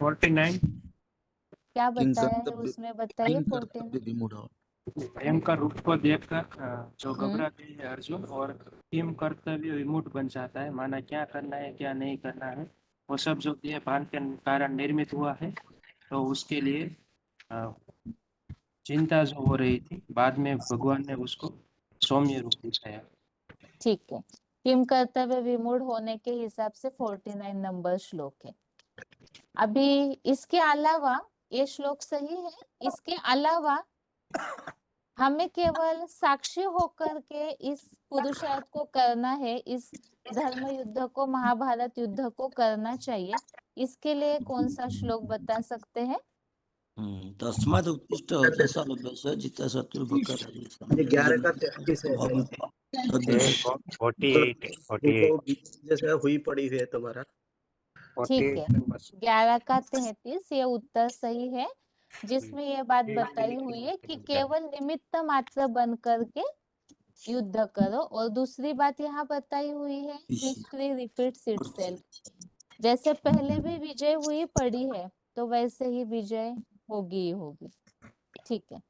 K: 49
A: क्या
L: किंग
A: बताया है
L: कर्तव्य
A: उसमें बताइए।
L: किंग
A: 14
L: कर्तव्य विमूढ़।
K: भयंकर रूप को देखकर जो
A: हम्म
K: घबरा गए हैं अर्जुन, और किम कर्तव्य विमूढ़ बन जाता है, माना क्या करना है क्या नहीं करना है, वो सब जो देह भान के कारण निर्मित हुआ है। तो उसके लिए अ, चिंता जो हो रही थी, बाद में भगवान ने उसको सौम्य रूप दिखाया।
A: ठीक है, किम कर्तव्य विमूढ़ होने के हिसाब से 49 नंबर श्लोक है। अभी इसके अलावा ये श्लोक सही है, इसके अलावा हमें केवल साक्षी होकर के इस पुरुषार्थ को करना है, इस धर्म युद्ध को, महाभारत युद्ध को करना चाहिए। इसके लिए कौन सा श्लोक बता सकते हैं?
O: तस्मात् उत्तिष्ठ हतोत्साह लभ्यस्य जित्वा शत्रुभुक्ता राजस्य।
M: ये 11 का 33 है।
J: ये 48 48
M: जैसे हुई पड़ी हुई है तुम्हारा।
A: ठीक है, 11 का 33 ये उत्तर सही है, जिसमें ये बात बताई हुई है कि केवल निमित्त मात्र बन करके युद्ध करो। और दूसरी बात यहाँ बताई हुई है, हिस्ट्री रिपीट्स इटसेल्फ, जैसे पहले भी विजय हुई पड़ी है तो वैसे ही विजय होगी ही होगी। ठीक है,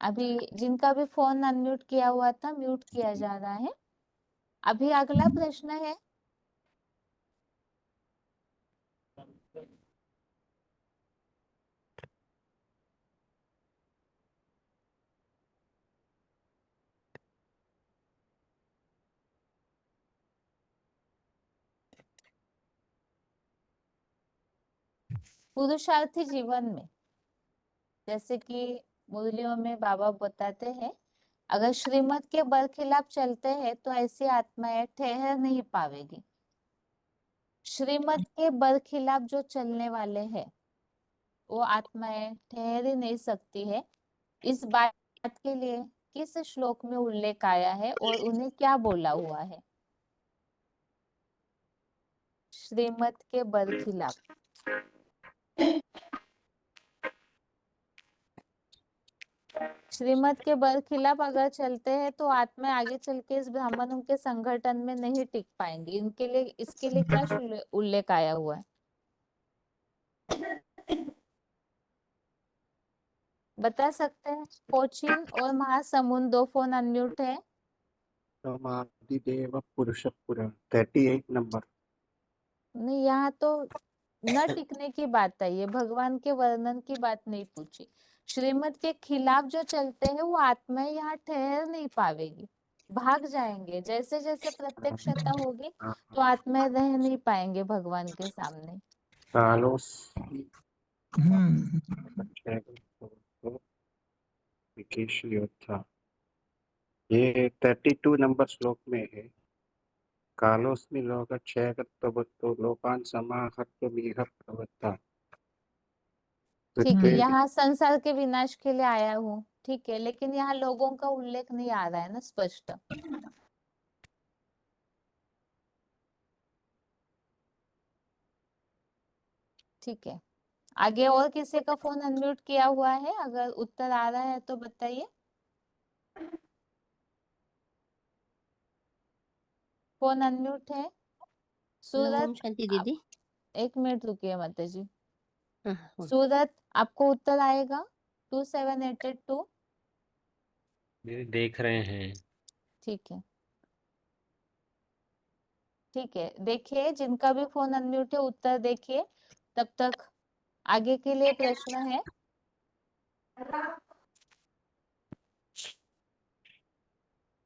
A: अभी जिनका भी फोन अनम्यूट किया हुआ था म्यूट किया जा रहा है। अभी अगला प्रश्न है, पुरुषार्थी जीवन में, जैसे कि मुरलियों में बाबा बताते हैं, अगर श्रीमत के बरखिलाफ चलते हैं तो ऐसी आत्माएं ठहर नहीं पावेगी। श्रीमत के बरखिलाफ जो चलने वाले हैं वो आत्माएं ठहर ही नहीं सकती है। इस बात के लिए किस श्लोक में उल्लेख आया है और उन्हें क्या बोला हुआ है? श्रीमत के बरखिलाफ श्रीमत के बरखिलाफ अगर चलते हैं तो आत्मा आगे चल के इस ब्राह्मणों के संगठन में नहीं टिक पाएंगी। इनके लिए, इसके लिए क्या उल्लेख आया हुआ है, बता सकते हैं? कोचिन और महासमुंद, दो फोन अनम्यूट है।
P: आदिदेव पुरुष पुराण 38 नंबर।
A: नहीं, यहाँ तो न टिकने की बात आई है, भगवान के वर्णन की बात नहीं पूछी। श्रीमत के खिलाफ जो चलते हैं वो आत्माएं यहाँ ठहर नहीं पावेगी, भाग जाएंगे। जैसे जैसे प्रत्यक्षता होगी तो आत्माएं रह नहीं पाएंगे भगवान के सामने।
P: कालोस विकेश योद्धा, ये 32 नंबर श्लोक में है। कालोस्मि लोकक्षयकर्तृवतो लोकान् समाहर्तुमिह प्रवृत्ता।
A: ठीक है, यहाँ संसार के विनाश के लिए आया हूँ, ठीक है, लेकिन यहाँ लोगों का उल्लेख नहीं आ रहा है ना स्पष्ट। ठीक है, आगे और किसी का फोन अनम्यूट किया हुआ है? अगर उत्तर आ रहा है तो बताइए। फोन अनम्यूट है? सूरत,
Q: शांति दीदी।
A: एक मिनट रुकिए माता जी।
Q: हाँ,
A: सूरत, आपको उत्तर आएगा 2782।
J: देख रहे हैं।
A: ठीक है, ठीक है, देखिए जिनका भी फोन अनम्यूट है उत्तर देखिए, तब तक आगे के लिए प्रश्न है।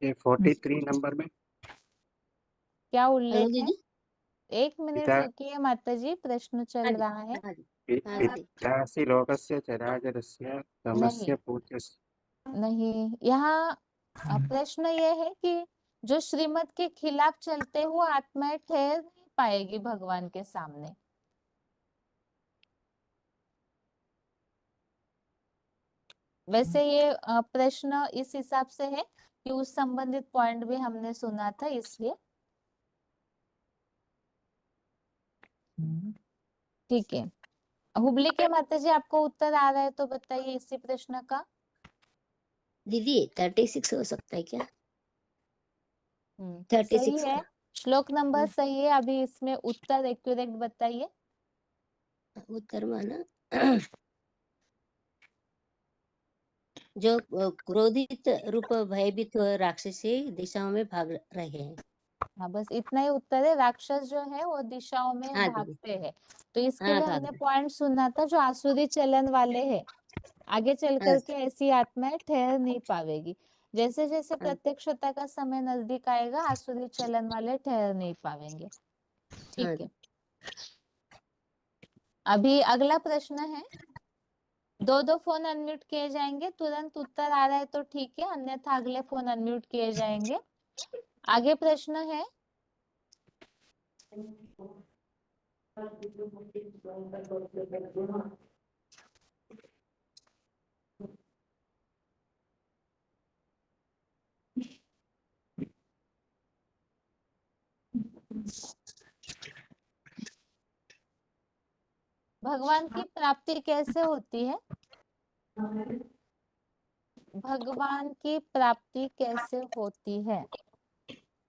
P: ये 43 नंबर में
A: क्या
Q: हेलो
A: उल्लेख है?
Q: दीदी।
A: एक मिनट
P: पिता
A: रुकिए माता जी, प्रश्न चल रहा है।
Q: हाँ जी।
P: पितासि लोकस्य चराचरस्य
A: नहीं,
P: तमस्य पूज्यस्य।
A: नहीं, यहाँ प्रश्न ये है कि जो श्रीमत के खिलाफ चलते हुए आत्माएं ठहर नहीं पाएगी भगवान के सामने। वैसे ये प्रश्न इस हिसाब से है कि उस संबंधित पॉइंट भी हमने सुना था, इसलिए ठीक है। हुबली के माता जी, आपको उत्तर आ रहा है तो बताइए इसी प्रश्न का।
Q: दीदी 36 हो सकता है क्या?
A: सही
Q: 36
A: है,
Q: का।
A: श्लोक नंबर सही है। अभी इसमें उत्तर एक्यूरेट बताइए।
Q: उत्तर माना जो क्रोधित रूप भयभीत राक्षसी दिशाओं में भाग रहे हैं।
A: हाँ, बस इतना ही उत्तर है। राक्षस जो है वो दिशाओं में
Q: हाँ दीदी,
A: भागते हैं। तो इसके
Q: हाँ
A: लिए
Q: भाग
A: हमने
Q: रहे
A: पॉइंट सुना था, जो आसुरी चलन वाले हैं आगे चल
Q: हाँ,
A: करके ऐसी आत्माएं ठहर नहीं पावेगी। जैसे जैसे
Q: हाँ,
A: प्रत्यक्षता का समय नजदीक आएगा, आसुरी चलन वाले ठहर नहीं पावेंगे। ठीक
Q: हाँ
A: है, अभी अगला प्रश्न है। दो दो फोन अनम्यूट किए जाएंगे, तुरंत उत्तर आ रहा है तो ठीक है, अन्यथा अगले फोन अनम्यूट किए जाएंगे। आगे प्रश्न है, भगवान की प्राप्ति कैसे होती है? भगवान की प्राप्ति कैसे होती है?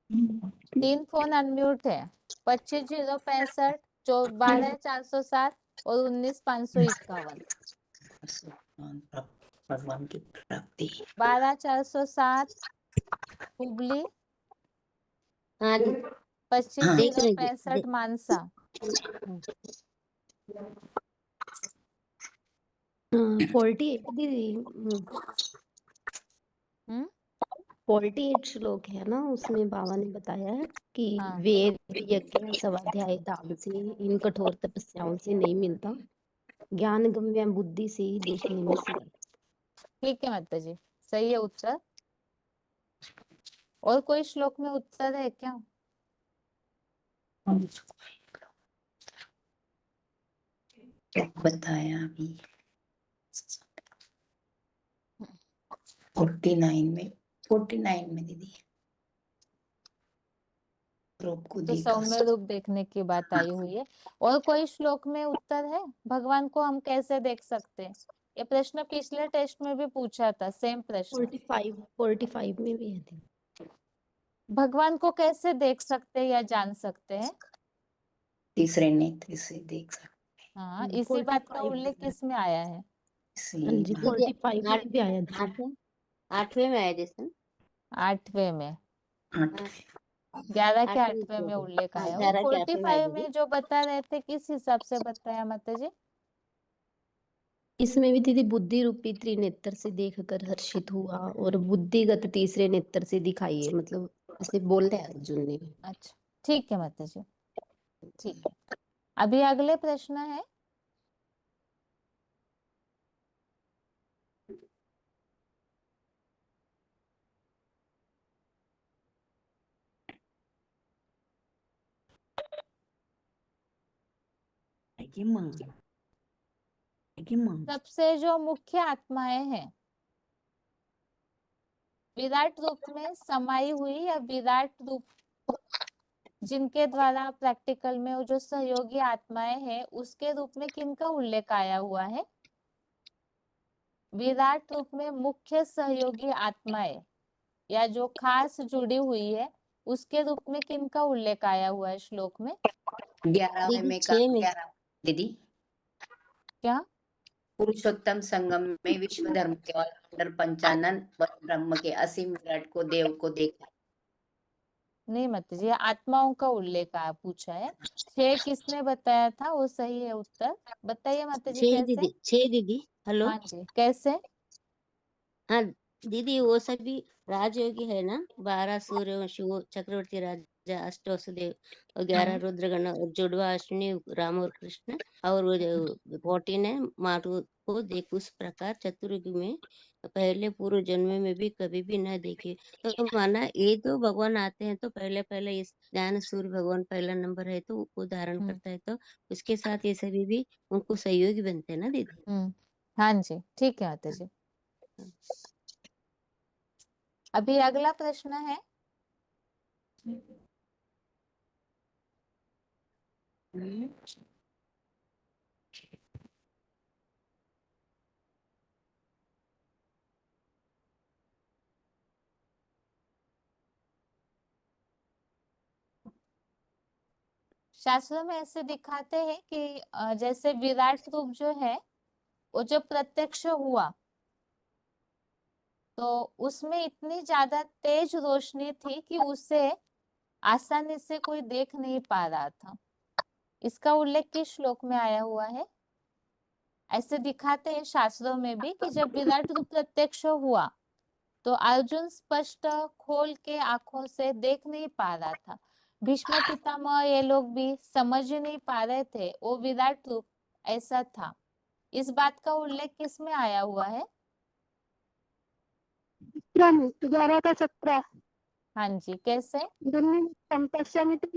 A: 3 फोन अनम्यूट है। 25 065 12 407 और 19 551।
O: भगवान की प्राप्ति
A: 12 407 हुबली,
Q: हाँ दीदी,
A: 25
Q: देख रही
A: 065 मानसा।
Q: 48 दीदी,
A: हम्म
Q: 48 श्लोक है ना, उसमें बाबा ने बताया है कि
A: हाँ
Q: वेद यज्ञ स्वाध्याय दान से, इन कठोर तपस्याओं से नहीं मिलता, ज्ञान गम्य बुद्धि से ही देखने में समर्थ।
A: ठीक है माता जी, सही है उत्तर। और कोई श्लोक में उत्तर है क्या?
O: बताया अभी 49 में दीदी रूप को
A: तो
O: देखा।
A: सौम्य रूप देखने की बात आई हुई है। और कोई श्लोक में उत्तर है, भगवान को हम कैसे देख सकते हैं? ये प्रश्न पिछले टेस्ट में भी पूछा था, सेम प्रश्न।
Q: 45 में भी है दीदी।
A: भगवान को कैसे देख सकते हैं या जान सकते हैं?
O: तीसरे नेत्र से देख सकते
A: हाँ, इसी बात का
Q: 45
A: उल्लेख किस में आया है?
Q: हाँ जी,
O: इसी
Q: 45 में
D: आठ
Q: भी आया था।
D: 8वें में आया जैसे
A: 8वें में, 11 के 8वें में उल्लेख आया। और
D: 11 के 8वें में आया
A: 45
D: दीदी।
A: में जो बता रहे थे, किस हिसाब से बताया माता जी?
Q: इसमें भी दीदी बुद्धि रूपी त्रिनेत्र से देखकर हर्षित हुआ, और बुद्धिगत तीसरे नेत्र से दिखाई है, मतलब ऐसे बोल रहे हैं अर्जुन ने।
A: अच्छा, ठीक है माता जी, ठीक है। अभी अगले प्रश्न है, सबसे जो मुख्य आत्माएं हैं, विराट रूप में समाई हुई या विराट रूप जिनके द्वारा प्रैक्टिकल में वो जो सहयोगी आत्माएं हैं, उसके रूप में किनका उल्लेख आया हुआ है? विराट रूप में मुख्य सहयोगी आत्माएं या जो खास जुड़ी हुई है, उसके रूप में किनका उल्लेख आया हुआ है श्लोक में?
O: 11वें
Q: दीदी
O: में
Q: 6 में
O: 11 दीदी
A: क्या?
O: पुरुषोत्तम संगम में विश्व धर्म के ऑलराउंडर पंचानन ब्रह्म के असीम विराट को देव को देखा।
A: नहीं माता जी, आत्माओं का उल्लेख आ पूछा है। 6 किसने बताया था, वो सही है उत्तर। बताइए माता जी,
Q: 6
A: कैसे?
Q: दीदी, 6 दीदी, हेलो।
A: हाँ जी, कैसे?
Q: हाँ दीदी, वो सभी राजयोगी है ना, 12 सूर्य शिव चक्रवर्ती राजा, 8 वसुदेव और 11 रुद्रगण और जुड़वा अश्विनी राम और कृष्ण, और वो 14 है मारू को देख उस प्रकार चतुर्युग में पहले पूर्व जन्म में भी कभी भी न देखे। तो माना ये तो भगवान आते हैं तो पहले पहले इस ज्ञान सूर्य भगवान पहला नंबर है तो वो धारण करता है, तो उसके साथ ये सभी भी उनको सहयोगी बनते हैं ना दीदी।
A: हाँ जी, ठीक है माता जी। अभी अगला प्रश्न है, शास्त्रों में ऐसे दिखाते हैं कि जैसे विराट रूप जो है, वो जो प्रत्यक्ष हुआ, तो उसमें इतनी ज्यादा तेज रोशनी थी कि उसे आसानी से कोई देख नहीं पा रहा था। इसका उल्लेख किस श्लोक में आया हुआ है? ऐसे दिखाते हैं शास्त्रों में भी कि जब विराट रूप प्रत्यक्ष हुआ तो अर्जुन स्पष्ट खोल के आंखों से देख नहीं पा रहा था। भीष्म पितामह ये लोग भी समझ ही नहीं पा रहे थे वो विराट रूप ऐसा था। इस बात का उल्लेख किस में आया हुआ है?
D: 11 का 17।
A: हाँ जी, कैसे?
D: पश्चिमी तो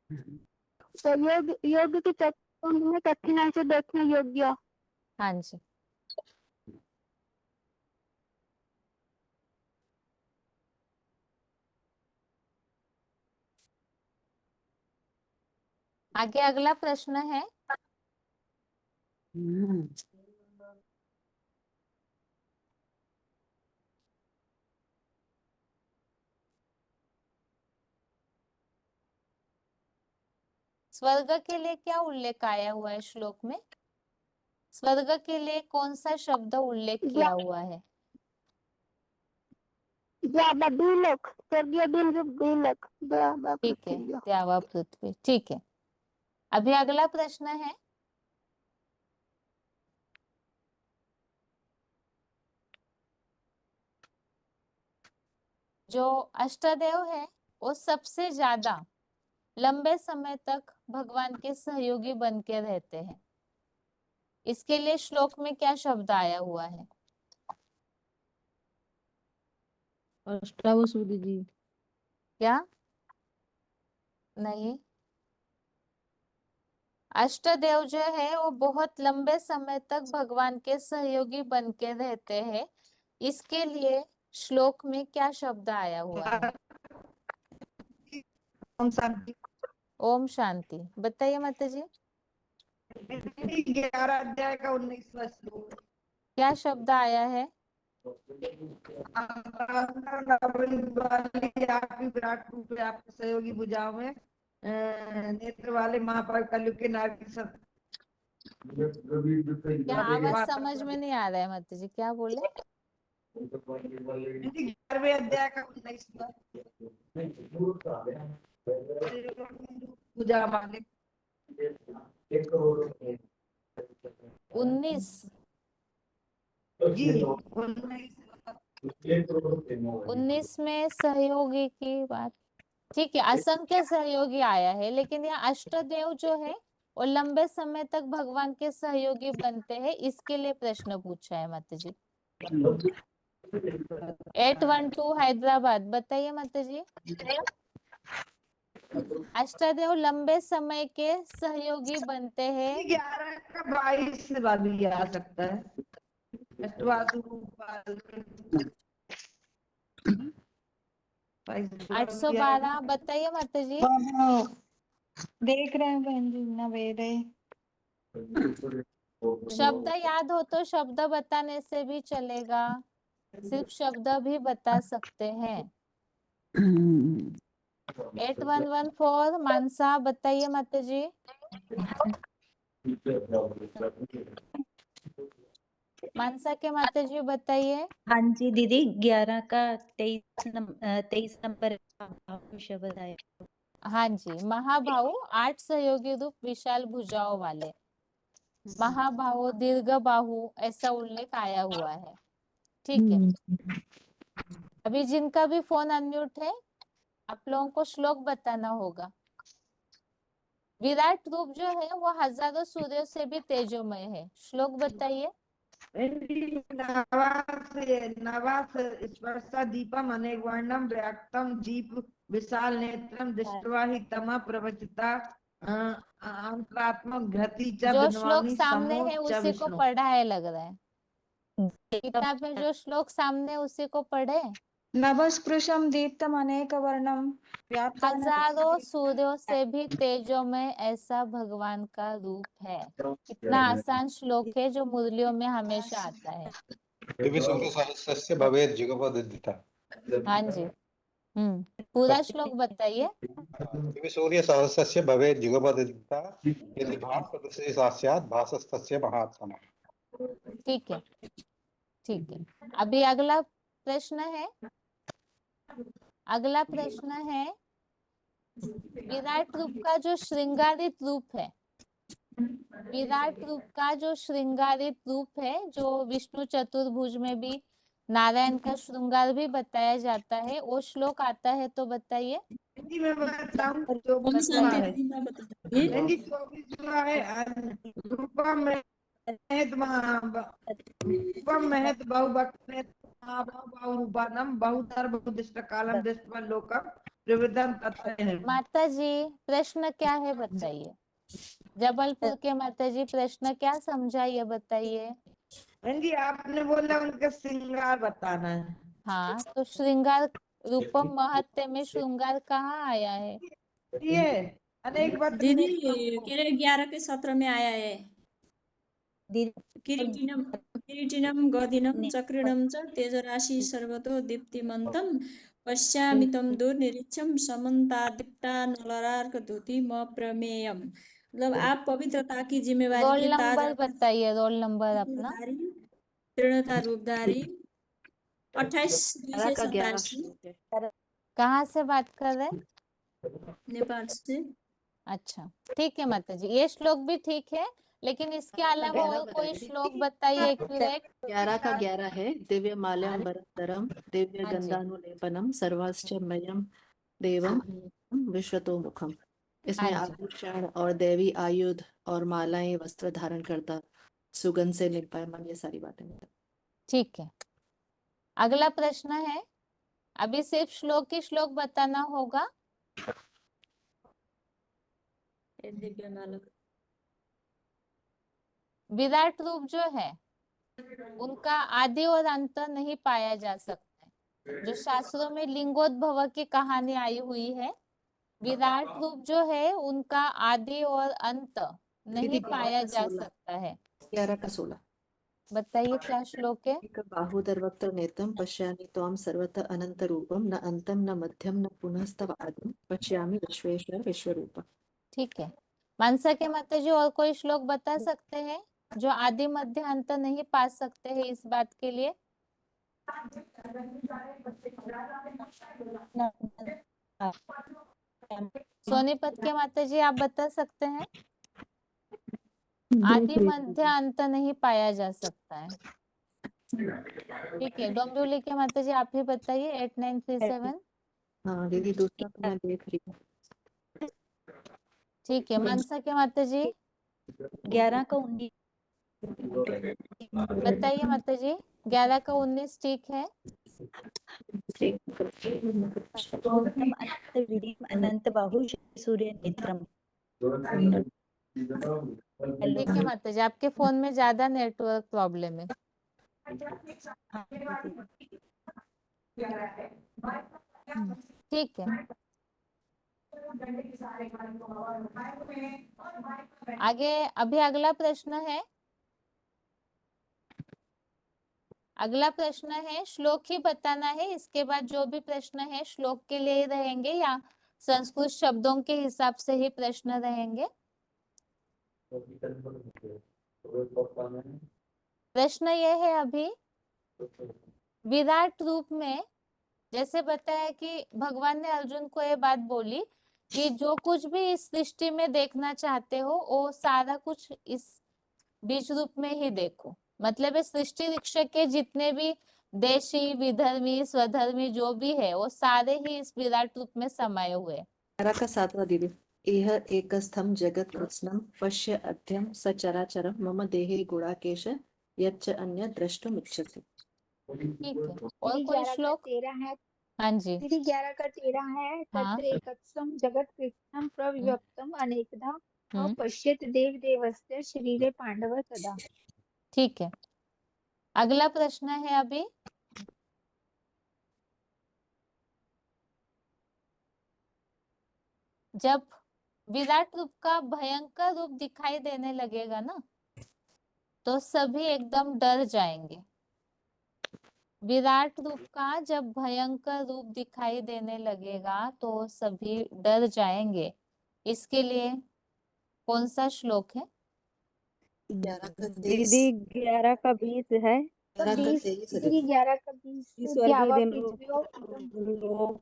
D: योग योग की चतुर्थ में कठिनाई से देखने योग्य।
A: हाँ जी, आगे अगला प्रश्न है। स्वर्ग के लिए क्या उल्लेख आया हुआ है श्लोक में? स्वर्ग के लिए कौन सा शब्द उल्लेख किया हुआ है?
D: द्विलोक, स्वर्गीय दिन द्विलोक,
A: ठीक है, द्यावा पृथ्वी। ठीक है, अभी अगला प्रश्न है। जो अष्टदेव है वो सबसे ज्यादा लंबे समय तक भगवान के सहयोगी बन के रहते हैं। इसके लिए श्लोक में क्या शब्द आया हुआ है?
I: अष्टावसु दीदी।
A: क्या? नहीं, अष्टदेव जो है वो बहुत लंबे समय तक भगवान के सहयोगी बन के रहते हैं। इसके लिए श्लोक में क्या शब्द आया हुआ है?
R: ओम शांति।
A: ओम शांति। बताइए माता जी।
R: 11 अध्याय का 19वां श्लोक।
A: क्या शब्द आया है?
R: आपकी विराट रूप है, आपके सहयोगी भुजाओं में नेत्र वाले महापाल कलयुग के नाग सब।
A: क्या आवाज समझ में नहीं आ रहा है माता जी, क्या बोले?
R: 11वें अध्याय का 19वां। पूजा मालिक
A: 19
R: जी
A: 19 में सहयोगी की बात। ठीक है, असंख्य सहयोगी आया है, लेकिन यहाँ अष्टदेव जो है वो लंबे समय तक भगवान के सहयोगी बनते हैं। इसके लिए प्रश्न पूछा है माता जी। 812 हैदराबाद। बताइए माता जी। अष्टदेव लंबे समय के सहयोगी बनते हैं।
R: 11 का 22 से भी आ सकता है।
A: 812 बताइए माता जी।
S: देख रहे हैं बहन जी, नवेद है।
A: शब्द याद हो तो शब्द बताने से भी चलेगा, सिर्फ शब्द भी बता सकते हैं। 8114 मानसा। बताइए माता जी। मानसा के माता जी बताइए।
T: हाँ जी दीदी, 11 का 23 नंबर शब्द आया।
A: हाँ जी, महाभाव 8 सहयोगी रूप विशाल भुजाओं वाले। महाभाव दीर्घ बाहु ऐसा उल्लेख आया हुआ है। ठीक है, अभी जिनका भी फोन अनम्यूट है आप लोगों को श्लोक बताना होगा। विराट रूप जो है वो हजारों सूर्यों से भी तेजोमय है। श्लोक बताइए।
R: नवास स्पर्शा दीपम अनेक वर्णम व्याक्तम दीप विशाल नेत्रम दृष्ट्वा हि तम प्रवचिता अंतरात्मक घति च
A: जो श्लोक
R: विनमामि
A: सामने
R: समो
A: है
R: च
A: उसी को
R: विष्णु।
A: पढ़ा है लग रहा है। किताब में जो श्लोक सामने उसी को पढ़े।
S: नभस्पृशम दीप्तम अनेक वर्णम
A: हजारों सूर्यों से भी तेजोमय ऐसा भगवान का रूप है। इतना आसान श्लोक है जो मुरलियों में हमेशा आता है।
U: सूर्यसहस्रस्य भवेत् जुगपदुदिता।
A: हाँ जी, पूरा श्लोक बताइए।
U: सूर्यसहस्रस्य भवेत् जुगपदुदिता यदि भासदृशी सा स्यात् भासस्तस्य महात्मनः।
A: ठीक है, ठीक है, अभी अगला प्रश्न है, अगला प्रश्न है विराट रूप का जो श्रृंगारित रूप है, विराट रूप का जो श्रृंगारित रूप है, जो विष्णु चतुर्भुज में भी नारायण का श्रृंगार भी बताया जाता है, वो श्लोक आता है तो बताइए।
R: जी मैं बताऊं, 24वां
B: कौन सा
R: है।
B: दीदी मैं बताइए।
R: बहन जी 24वां है। रूपम महत रूपम महत बहुवक्त्र बहुरूपानम बहुधर बहुदिष्ट कालम दृष्ट्वा लोकम प्रवृद्धं तत्तः।
A: माता जी प्रश्न क्या है बताइए, जबलपुर के माता जी प्रश्न क्या समझा ये बताइए।
R: बहन जी आपने बोला उनका श्रृंगार बताना है।
A: हाँ, तो श्रृंगार रूपम महत्व में श्रृंगार कहाँ आया है?
R: ये अनेक बार
B: दीदी कह रहे 11 के सत्र में आया है। किरीटिनम किरीटिनम गदिनम चक्रिणम च तेजराशि सर्वतो दीप्तिमन्तं पश्यामि तं दुर्निरीक्षं समन्तादीप्ता नलरार्क धुति म प्रमेयम। मतलब आप पवित्रता की जिम्मेवारी
A: रोल
B: के ताज
A: नंबर बताइए, रोल नंबर अपना।
B: तीर्णता रूपधारी 28/247
A: कहाँ से बात कर रहे हैं?
B: नेपाल से।
A: अच्छा ठीक है माता जी, ये श्लोक भी ठीक है, लेकिन इसके अलावा और कोई श्लोक बताइए एक्यूरेट।
V: 11 का 11 है। दिव्य माल्याम्बरधरम दिव्य
A: हाँ जी।
V: गंधानुलेपनम सर्वाश्चमयम देवम विश्वतो मुखम। इसमें
A: हाँ जी।
V: आभूषण और देवी आयुध और मालाएं वस्त्र धारण करता, सुगंध से निर्पायमान, ये सारी बातें।
A: ठीक है, अगला प्रश्न है, अभी सिर्फ श्लोक की श्लोक बताना होगा।
B: दिव्य माला
A: विराट रूप जो है उनका आदि और अंत नहीं पाया जा सकता है। जो शास्त्रों में लिंगोद्भव की कहानी आई हुई है, विराट रूप जो है उनका आदि और अंत नहीं पाया जा सकता है।
V: 11 का 16
A: बताइए क्या श्लोक है।
V: बाहुदरवक्त्र नेत्रम पश्यामि त्वां सर्वतः अनंत रूपम न अंतम न मध्यम न पुनस्तव आदिम पश्यामि विश्वेश्वर विश्वरूपम।
A: ठीक है, मनसा के माता जी और कोई श्लोक बता सकते हैं जो आदि मध्य अंत नहीं पा सकते हैं इस बात के लिए। सोनीपत के माता जी आप बता सकते हैं। आदि मध्य अंत नहीं पाया जा सकता है। ठीक है, डोंबिवली के माता जी आप ही बताइए 8937।
V: हाँ दीदी दूसरा तो मैं देख रही हूँ।
A: ठीक है, मनसा के माता जी
T: 11 का 19
A: बताइए माता जी। 11 का 19 ठीक है।
T: अनंत बाहु सूर्य नेत्रम।
A: ठीक है माता जी, आपके फोन में ज्यादा नेटवर्क प्रॉब्लम है। ठीक है, आगे अभी अगला प्रश्न है, अगला प्रश्न है श्लोक ही बताना है। इसके बाद जो भी प्रश्न है श्लोक के लिए ही रहेंगे या संस्कृत शब्दों के हिसाब से ही प्रश्न रहेंगे। प्रश्न यह है अभी, विराट रूप में जैसे बताया कि भगवान ने अर्जुन को ये बात बोली कि जो कुछ भी इस सृष्टि में देखना चाहते हो वो सारा कुछ इस बीज रूप में ही देखो। मतलब इस सृष्टि शिक्षक के जितने भी देशी विधर्मी स्वधर्मी जो भी है वो सारे ही इस विराट रूप में समाये हुए।
V: 11 का 7वां दीदी। इह एकस्थम जगत कृत्स्नम पश्य अध्यम सचराचरम मम देहे गुणाकेश यच्च अन्य द्रष्टुमिच्छति।
A: ठीक है, और
W: दीदी
A: कोई
W: 11 का
A: श्लोक।
W: 13 है।
A: हाँ जी।
W: दीदी 11 का 13 है।
A: हाँ।
W: तत्र एकत्सम जगत कृत्स्नम प्रविभक्तम अनेकधा
A: हम्म,
W: पश्येत देव देवस्य शरीरे पांडव तदा।
A: ठीक है, अगला प्रश्न है अभी, जब विराट रूप का भयंकर रूप दिखाई देने लगेगा ना तो सभी एकदम डर जाएंगे। विराट रूप का जब भयंकर रूप दिखाई देने लगेगा तो सभी डर जाएंगे। इसके लिए कौन सा श्लोक है।
V: दीदी
S: 11 का 20 है।
W: का 20
V: 11
W: 11 का 20
C: स्वर्गीय
W: द्यावा
C: दिन
W: पृथ्वी और
C: लोक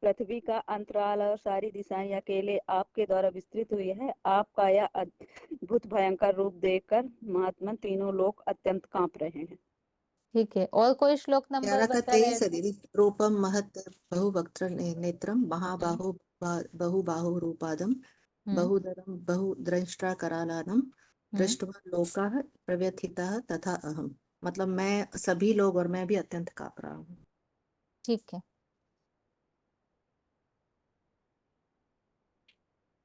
C: पृथ्वी का अंतराल और सारी दिशाएं अकेले आपके द्वारा विस्तृत हुई है। आपका यह अद्भुत भयंकर रूप देखकर महात्मा तीनों लोग अत्यंत कांप रहे हैं।
A: ठीक है, और कोई श्लोक नंबर
V: 11 का
A: बता रहे
V: 23 है
A: थे?
V: दीदी। रूपम महत बहुवक्त्र नेत्रम महाबाहो बहुबाहु रूपादम बहुदरम बहुद्रष्टा करालानम दृष्ट्वा लोकाः प्रव्यथिताः तथा अहम। मतलब मैं सभी लोग और मैं भी अत्यंत कांप रहा हूँ।
A: ठीक है,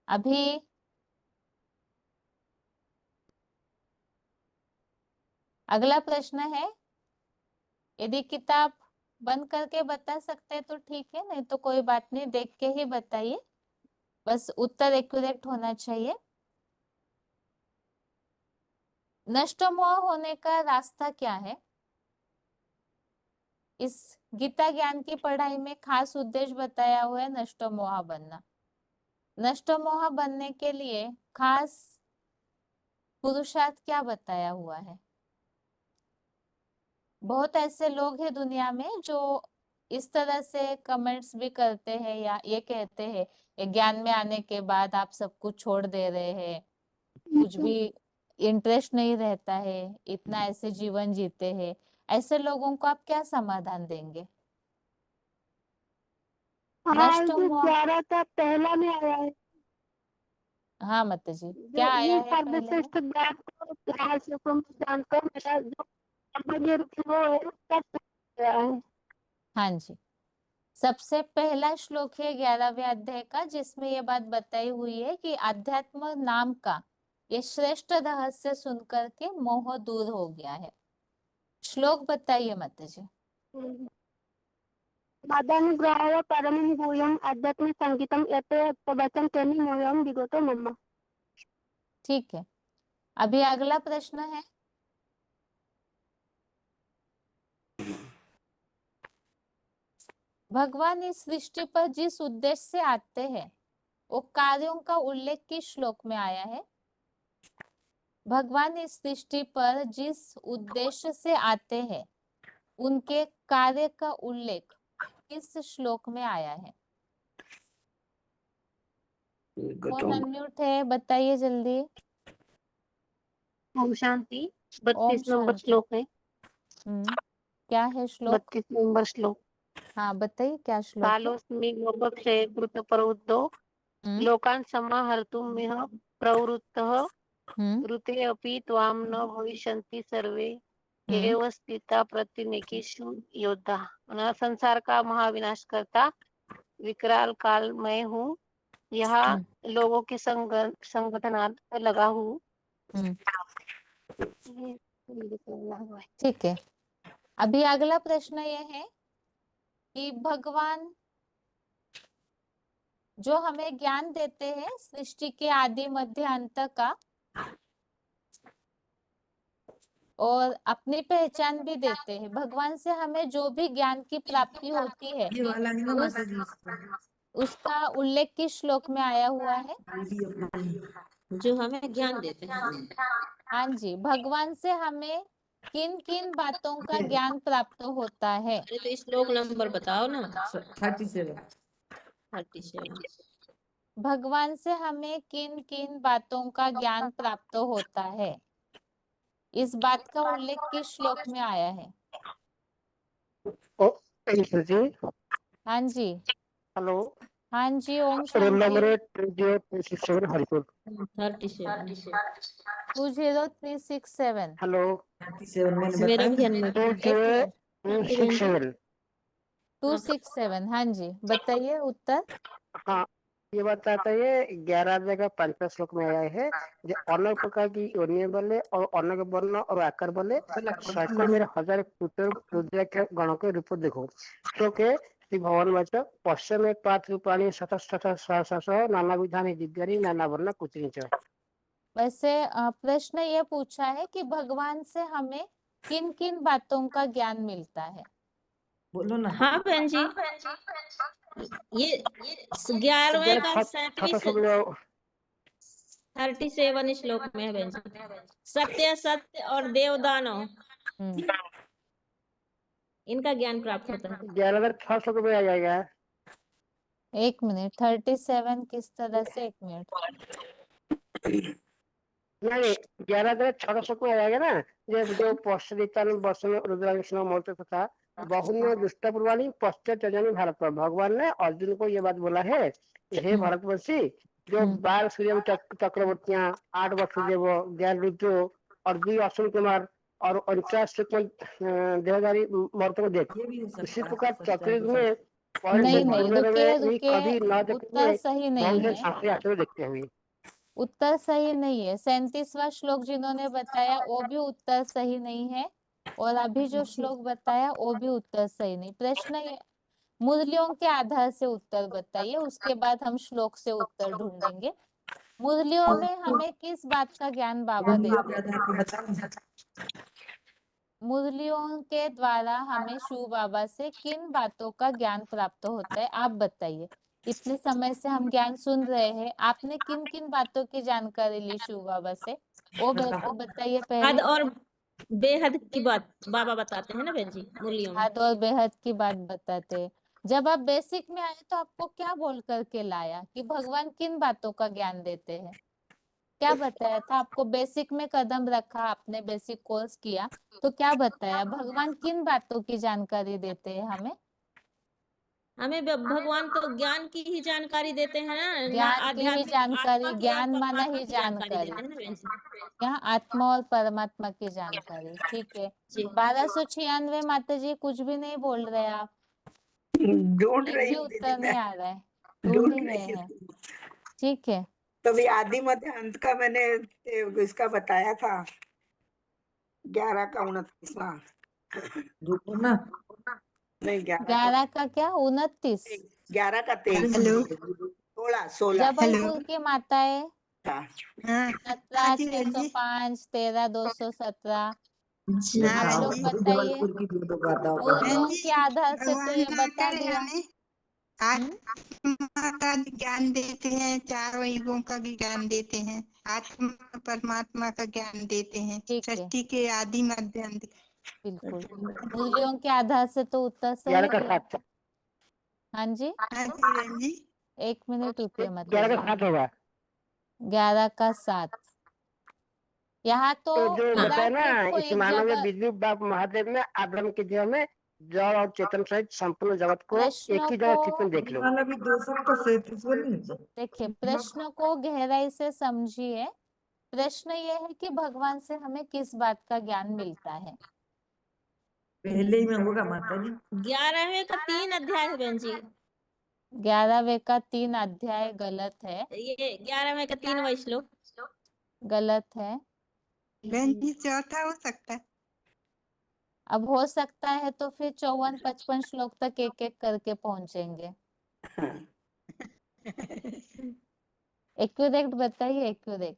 A: अभी अगला प्रश्न है, यदि किताब बंद करके बता सकते हैं तो ठीक है, नहीं तो कोई बात नहीं, देख के ही बताइए, बस उत्तर एक्यूरेट होना चाहिए। नष्ट मोह होने का रास्ता क्या है? इस गीता ज्ञान की पढ़ाई में खास उद्देश्य बताया हुआ है नष्ट मोह बनना। नष्ट मोह बनने के लिए खास पुरुषार्थ क्या बताया हुआ है? बहुत ऐसे लोग हैं दुनिया में जो इस तरह से कमेंट्स भी करते हैं या ये कहते हैं ये ज्ञान में आने के बाद आप सब कुछ छोड़ दे रहे हैं, कुछ भी इंटरेस्ट नहीं रहता है, इतना ऐसे जीवन जीते हैं, ऐसे लोगों को आप क्या समाधान देंगे? नष्ट
W: जो
A: मोह,
W: 11 था पहला में आया है,
A: हाँ माता जी,
W: जो
A: क्या आया
W: ये
A: है पहले में?
W: सर्वश्रेष्ठ ज्ञान को रहस्य को जानकर मेरा जो सामान्य रूप वो है उसका गया है।
A: हाँ जी, सबसे पहला श्लोक है 11वें अध्याय का, जिसमें ये बात बताई हुई है कि अध्यात्म नाम का ये श्रेष्ठ रहस्य सुनकर के मोह दूर हो गया है। श्लोक बताइए माता जी।
W: मादानुग्रहाय परमं भूयम् आध्यात्म संगीतम यते प्रवचन तेनि मोयम विगतो मम।
A: ठीक है, अभी अगला प्रश्न है, भगवान इस सृष्टि पर जिस उद्देश्य से आते हैं वो कार्यों का उल्लेख किस श्लोक में आया है? भगवान इस सृष्टि पर जिस उद्देश्य से आते हैं उनके कार्य का उल्लेख किस श्लोक में आया है? कौन अनम्यूट है, बताइए जल्दी।
W: ओम शांति।
A: ओम
W: 32 नंबर
A: शांति।
W: श्लोक है।
A: क्या है श्लोक?
W: 32 नंबर श्लोक।
A: हाँ बताइए क्या श्लोक है?
W: कालोस्मि लोकक्षये कृत प्रवृद्धो लोकान् समाहर्तुमिह प्रवृत्तः ऋते अपि त्वां न भविष्यन्ति सर्वे एव स्थिता प्रतिनिकेषु योद्धा। संसार का महाविनाश करता विकराल काल मैं हूँ, यहाँ लोगों के संगठनार्थ लगा हूँ।
A: ठीक है, अभी अगला प्रश्न ये है कि भगवान जो हमें ज्ञान देते हैं सृष्टि के आदि मध्य अंत का, और अपनी पहचान भी देते हैं, भगवान से हमें जो भी ज्ञान की प्राप्ति होती है उसका उल्लेख किस श्लोक में आया हुआ है?
H: जो हमें ज्ञान देते हैं।
A: हाँ जी, भगवान से हमें किन किन बातों का ज्ञान प्राप्त होता है?
H: अरे तो श्लोक नंबर बताओ ना। 37।
A: भगवान से हमें किन किन बातों का ज्ञान प्राप्त होता है, इस बात का उल्लेख किस श्लोक में आया है?
W: जी।
A: हाँ जी।
W: हेलो।
A: हाँ जी, ओम
W: रोल
A: शांति।
W: नंबर 20367 हरिपुर।
A: 20367।
W: हेलो।
H: मेरा भी जन्म
W: 267।
A: हाँ जी, बताइए उत्तर।
W: हाँ, ये बताता है 11 जगह 5 श्लोक में आया है जो अनेक प्रकार की योनियां बोले और अनेक वर्ण और आकार बोले सैकड़ों मेरे हजार पुत्र रुद्र के गणों के रूप देखो। श्लोक है श्री भगवान वाच पश्चिम एक पात्र रूपाणी शत नाना विधान दिव्यानि नाना वर्ण कुछ।
A: वैसे प्रश्न ये पूछा है कि भगवान से हमें किन किन बातों का ज्ञान मिलता है?
C: बोलो ना।
H: हाँ बहन जी, ये 11वें का 37 श्लोक में है बहन जी। सत्य सत्य और देवदानव
E: इनका ज्ञान प्राप्त होता है।
W: 11,600 श्लोक में आ जाएगा।
A: 1 मिनट, 37 किस तरह से? 1 मिनट,
W: नहीं 11,600 श्लोक में आ जाएगा ना। जो पश्चिम वर्ष में रुद्रांशना मोर्चा था बहुन्य दुष्ट पूर्वाणी पश्चात चजनी भारत पर। भगवान ने अर्जुन को ये बात बोला है, हे भारतवर्षी, जो 12 सूर्य चक्रवर्तियां, 8 वसुदेव, ज्ञान रुद्र और 2 अश्विन कुमार और 49 देहधारी मर्तों को देख। इसी प्रकार चक्रयुग में
A: नहीं रुकिए
W: कभी न
A: उत्तर सही नहीं है।
W: आश्रय देखते हुए
A: उत्तर सही नहीं है। 37वां श्लोक जिन्होंने बताया वो भी उत्तर सही नहीं है, और अभी जो श्लोक बताया वो भी उत्तर सही नहीं। प्रश्न ये मुरलियों के आधार से उत्तर बताइए, उसके बाद हम श्लोक से उत्तर ढूंढेंगे। मुरलियों में हमें किस बात का ज्ञान बाबा देते हैं? मुरलियों के द्वारा हमें शिव बाबा से किन बातों का ज्ञान प्राप्त होता है, आप बताइए। इतने समय से हम ज्ञान सुन रहे हैं, आपने किन किन बातों की जानकारी ली शिव बाबा से, वो बताइए
E: हद
A: पहले।
E: और बेहद की बात बाबा बताते हैं ना बहन जी मुरलियों में।
A: हद और बेहद की बात बताते हैं। जब आप बेसिक में आए तो आपको क्या बोल करके लाया कि भगवान किन बातों का ज्ञान देते हैं? क्या बताया था आपको? बेसिक में कदम रखा, आपने बेसिक कोर्स किया तो क्या बताया? भगवान किन बातों की जानकारी देते हैं हमें?
E: हमें भगवान तो ज्ञान की ही जानकारी देते हैं ना,
A: ज्ञान की ही
E: आध्यात्मिक
A: जानकारी,
E: आत्मा की
A: ज्ञान
E: और
A: माना
E: परमात्मा
A: ही
E: की जानकारी
A: जानकारी।
E: देते हैं ना बहन जी।
A: यहाँ आत्मा और परमात्मा की जानकारी, ठीक है। 1296 माता जी कुछ भी नहीं बोल रहे आप,
F: ढूंढ
A: एक
F: रही
A: भी
F: हूँ
A: उत्तर
F: दीदी,
A: नहीं
F: मैं
A: आ रहा है, ढूंढ ही रहे हैं, ठीक है।
F: तो भी आदि मध्य अंत का मैंने इसका बताया था 11 का 29वां नहीं
A: 11 का क्या 29?
F: 11 का 23 16
A: जबलपुर की माताएं 17 605 13 217। आप लोग बताइए। मुरलियों के आधार से तो ये बता दिया।
S: आत्मा का भी ज्ञान देते हैं, चारों युगों का भी ज्ञान देते हैं, आत्मा परमात्मा का ज्ञान देते हैं, सृष्टि के आदि मध्य अंत।
A: बिल्कुल, मुरलियों के आधार से तो उत्तर सही है। हाँ जी, 1 मिनट रुकिए मत।
W: 11 का 7 होगा।
A: 11 का 7 यहाँ तो
W: जो बताया ना
A: विराट को
W: इस
A: एक
W: मानव में
A: जगह
W: विद्युत बाप महादेव ने आब्रह्म के जीवन में जड़ और चेतन सहित संपूर्ण जगत को एक
A: प्रश्नों
W: ही जगह
A: को
W: स्थित में देख लो।
A: देखिए, प्रश्न को गहराई से समझिए। प्रश्न ये है कि भगवान से हमें किस बात का ज्ञान मिलता है?
F: पहले ही में होगा माता जी।
E: 11वें का 3 अध्याय है बहन जी।
A: 11वें का 3 अध्याय गलत है।
E: ये 11वें का 3वां श्लोक
A: गलत है।
S: बहन जी चौथा हो सकता है।
A: अब हो सकता है तो फिर 54-55 श्लोक तक एक एक करके पहुंचेंगे। एक्यूरेट बताइए, एक्यूरेट।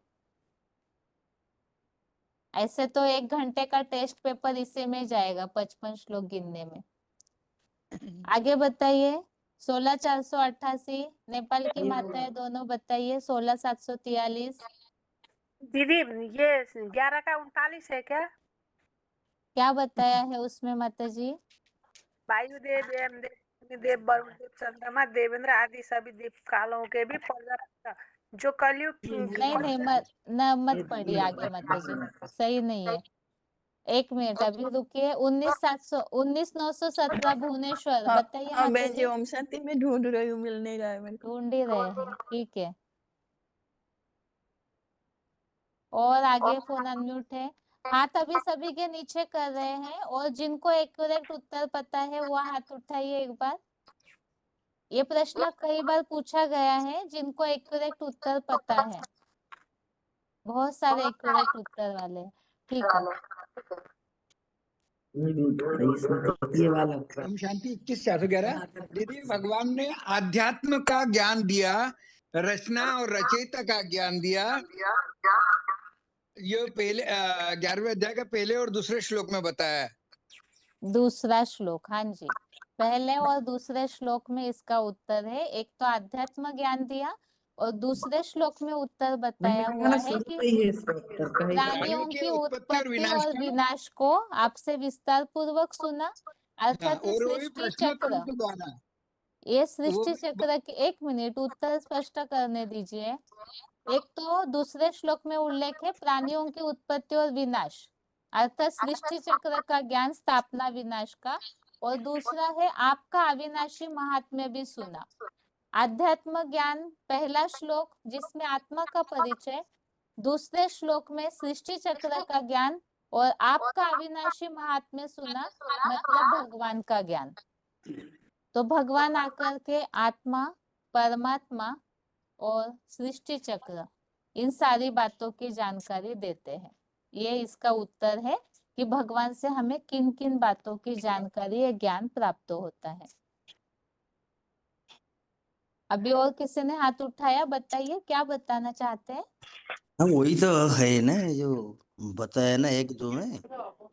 A: ऐसे तो 1 घंटे का टेस्ट पेपर इसी में जाएगा 55 श्लोक गिनने में। आगे बताइए। 16488 नेपाल की माताएं दोनों बताइए। 16743
W: दीदी ये 11 का 39 है क्या?
A: क्या बताया है उसमें माता जी?
W: वायुदेव देव वरुण देव चंद्रमा देवेंद्र आदि सभी देव कालों के भी पर्याप्त जो कलयुग
A: नहीं मत पढ़िए आगे माता जी, सही नहीं है। 1 मिनट अभी रुकिए। 19917 भुवनेश्वर बताइए
G: हाँ
A: माता
G: बहन जी,
A: जी।
G: ओम शांति में ढूंढ रही हूँ, मिल नहीं रहा है मेरे को।
A: ढूंढ ही रहे हैं, ठीक है। और आगे फोन अनम्यूट है। हाथ अभी सभी के नीचे कर रहे हैं, और जिनको एक्यूरेट उत्तर पता है वो हाथ उठाइए एक बार। ये प्रश्न कई बार पूछा गया है, जिनको एक्यूरेट उत्तर पता है। बहुत सारे एक्यूरेट उत्तर वाले हैं, ठीक है।
X: ओम शांति 21 दीदी, भगवान ने आध्यात्म का ज्ञान दिया, रचना और रचयिता का ज्ञान दिया। ये पहले 11वें अध्याय का पहले और दूसरे श्लोक में बताया है।
A: दूसरा श्लोक, हाँ जी, पहले और दूसरे श्लोक में इसका उत्तर है। एक तो आध्यात्म ज्ञान दिया, और दूसरे श्लोक में उत्तर बताया हुआ है कि प्राणियों
X: की
A: की
X: उत्पत्ति और
A: उत्पत्ति
X: विनाश
A: और
X: का।
A: विनाश को आपसे विस्तार पूर्वक सुना,
X: हाँ,
A: अर्थात
X: और वही
A: सृष्टि
X: प्रश्नोत्तर
A: चक्र,
X: के द्वारा
A: ये
X: वो
A: सृष्टि
X: भी
A: चक्र की, एक मिनट उत्तर स्पष्ट करने दीजिए। एक तो दूसरे श्लोक में उल्लेख है प्राणियों की उत्पत्ति और विनाश, अर्थात सृष्टि चक्र का ज्ञान, स्थापना विनाश का, और दूसरा है आपका अविनाशी महात्म्य भी सुना। आध्यात्म ज्ञान पहला श्लोक जिसमें आत्मा का परिचय, दूसरे श्लोक में सृष्टि चक्र का ज्ञान और आपका अविनाशी महात्म्य सुना, मतलब भगवान का ज्ञान। तो भगवान आकर के आत्मा, परमात्मा और सृष्टि चक्र, इन सारी बातों की जानकारी देते हैं। ये इसका उत्तर है कि भगवान से हमें किन किन बातों की जानकारी या ज्ञान प्राप्त होता है। अभी और किसी ने हाथ उठाया, बताइए क्या बताना चाहते हैं।
K: हाँ वही तो है ना जो बताया ना एक दो में।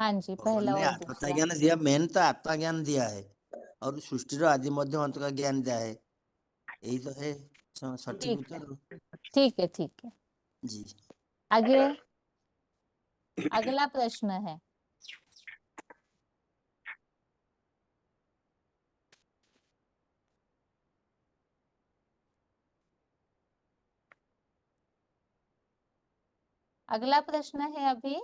A: हाँ जी,
K: भगवान
A: पहला
K: ने
A: और
K: आत्मता
A: दूसरा।
K: ज्ञान दिया, मेन तो आत्मा ज्ञान दिया है और सृष्टि रो आदि मध्य अंत का ज्ञान दिया है। यही तो है सठिक
A: ठीक है,
K: उत्तर।
A: ठीक है, ठीक है।
K: जी
A: आगे अगला प्रश्न है, अगला प्रश्न है अभी,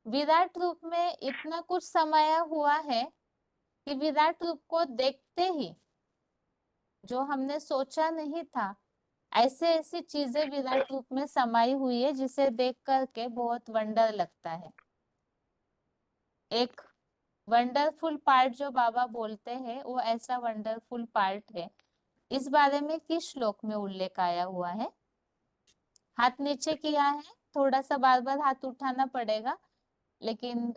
A: विराट रूप में इतना कुछ समाया हुआ है कि विराट रूप को देखते ही जो हमने सोचा नहीं था, ऐसे ऐसी चीजें विराट रूप में समाई हुई है जिसे देख करके बहुत वंडर लगता है। एक वंडरफुल पार्ट जो बाबा बोलते हैं वो ऐसा वंडरफुल पार्ट है। इस बारे में किस श्लोक में उल्लेख आया हुआ है? हाथ नीचे किया है, थोड़ा सा बार बार हाथ उठाना पड़ेगा, लेकिन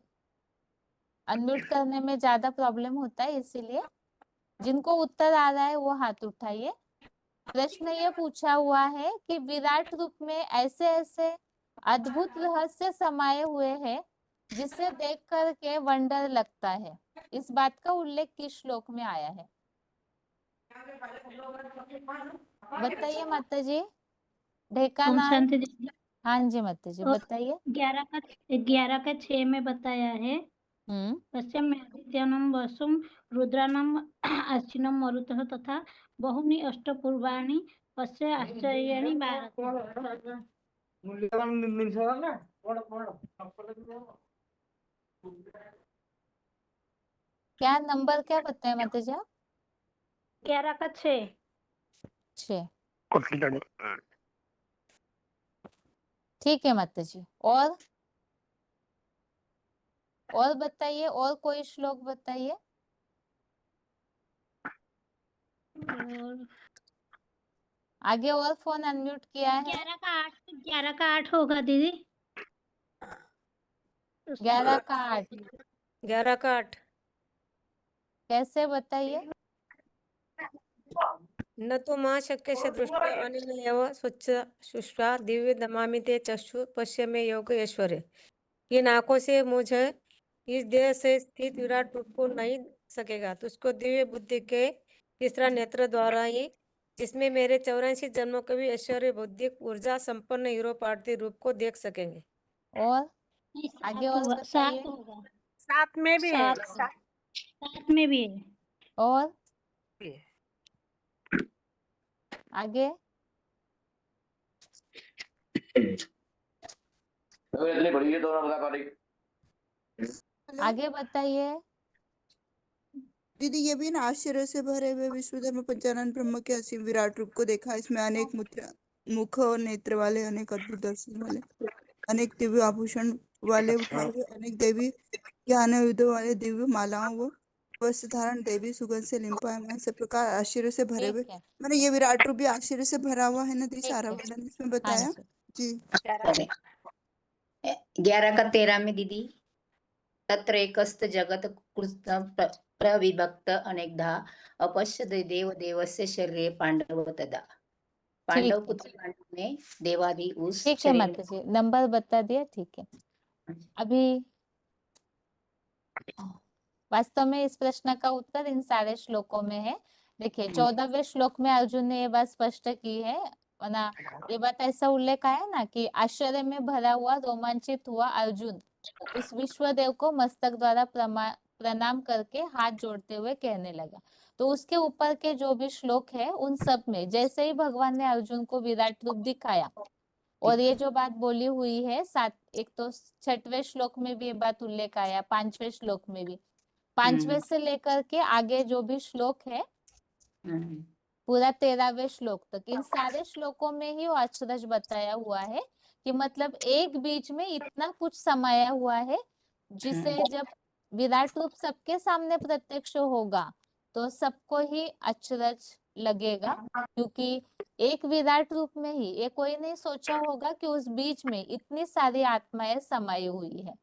A: अनम्यूट करने में ज्यादा प्रॉब्लम होता है, इसीलिए जिनको उत्तर आ रहा है वो हाथ उठाइए। प्रश्न ये पूछा हुआ है कि विराट रूप में ऐसे ऐसे अद्भुत रहस्य समाये हुए हैं जिसे देख करके वंडर लगता है। इस बात का उल्लेख किस श्लोक में आया है? बताइए माता जी। ढेका
L: ओम
A: नाम।
L: शांति जी।
A: हाँ जी माता जी,
L: और
A: बताइए।
L: 11 का 6 में बताया है, पश्चिम में आदित्यानाम वसुम रुद्रानाम अश्विनम मरुतः तथा बहुनि अष्टपूर्वाणि पश्य आश्चर्याणि भारत।
A: क्या नंबर क्या बताए माता जी आप?
L: 11 का 6।
A: 6। ठीक है माता जी। और बताइए, और कोई श्लोक बताइए। आगे और फोन अनम्यूट किया है।
L: 11 का 8 होगा दीदी।
A: 11 का 8।
M: 11 का 8
A: कैसे बताइए?
M: न तो महाशक्य दृष्ट अनिल एव स्वच्छ शुष्का दिव्य दमामि ते चक्षु पश्य में योग ऐश्वर्य। इन आंखों से मुझे इस देह से स्थित विराट रूप को नहीं सकेगा, तो उसको दिव्य बुद्धि के तीसरा नेत्र द्वारा ही, जिसमें मेरे 84 जन्मों के भी ऐश्वर्य बौद्धिक ऊर्जा संपन्न हीरो पार्थी रूप को देख सकेंगे।
A: और आगे और बताइए।
M: 7 में भी है।
L: 7 में भी है।
A: और आगे आगे बताइए।
G: दीदी ये भी ना आश्चर्य से भरे हुए विश्वधर्म पंचानन ब्रह्म के असीम विराट रूप को देखा। इसमें अनेक मुख और नेत्र वाले, अनेक अद्भुत दर्शन वाले, अनेक दिव्य आभूषण वाले उठाए हुए, अनेक देवी ज्ञान युद्ध वाले दिव्य मालाओं व वस्त्र धारण देवी सुगंध से लिंपायमान सब प्रकार आश्चर्य से भरे हुए। मैंने ये विराट रूप भी आश्चर्य से भरा हुआ है ना दी, सारा वर्णन इसमें बताया जी।
O: 11 का 13 में दीदी, तत्र एकस्त जगत कृष्ण प्रविभक्त अनेकधा अपश्य देव देवस्य शरीरे पांडव तदा। पांडव पुत्र पांडव ने देवादि उस
A: ठीक है माता जी, नंबर बता दिया। ठीक है, अभी वास्तव में इस प्रश्न का उत्तर इन सारे श्लोकों में है। देखिए 14वें श्लोक में अर्जुन ने ये बात स्पष्ट की है ना, ये बात ऐसा उल्लेख आया ना कि आश्चर्य में भरा हुआ रोमांचित हुआ अर्जुन उस विश्वदेव को मस्तक द्वारा प्रणाम करके हाथ जोड़ते हुए कहने लगा। तो उसके ऊपर के जो भी श्लोक है उन सब में जैसे ही भगवान ने अर्जुन को विराट रूप दिखाया और ये जो बात बोली हुई है एक तो 6वें श्लोक में भी ये बात उल्लेख आया, 5वें श्लोक में भी, 5वें से लेकर के आगे जो भी श्लोक है पूरा 13वें श्लोक तक, इन सारे श्लोकों में ही वो अक्षरश बताया हुआ है कि मतलब एक बीच में इतना कुछ समाया हुआ है जिसे जब विराट रूप सबके सामने प्रत्यक्ष होगा तो सबको ही अचरज लगेगा, क्योंकि एक विराट रूप में ही ये कोई नहीं सोचा होगा कि उस बीच में इतनी सारी आत्माएं समाई हुई है।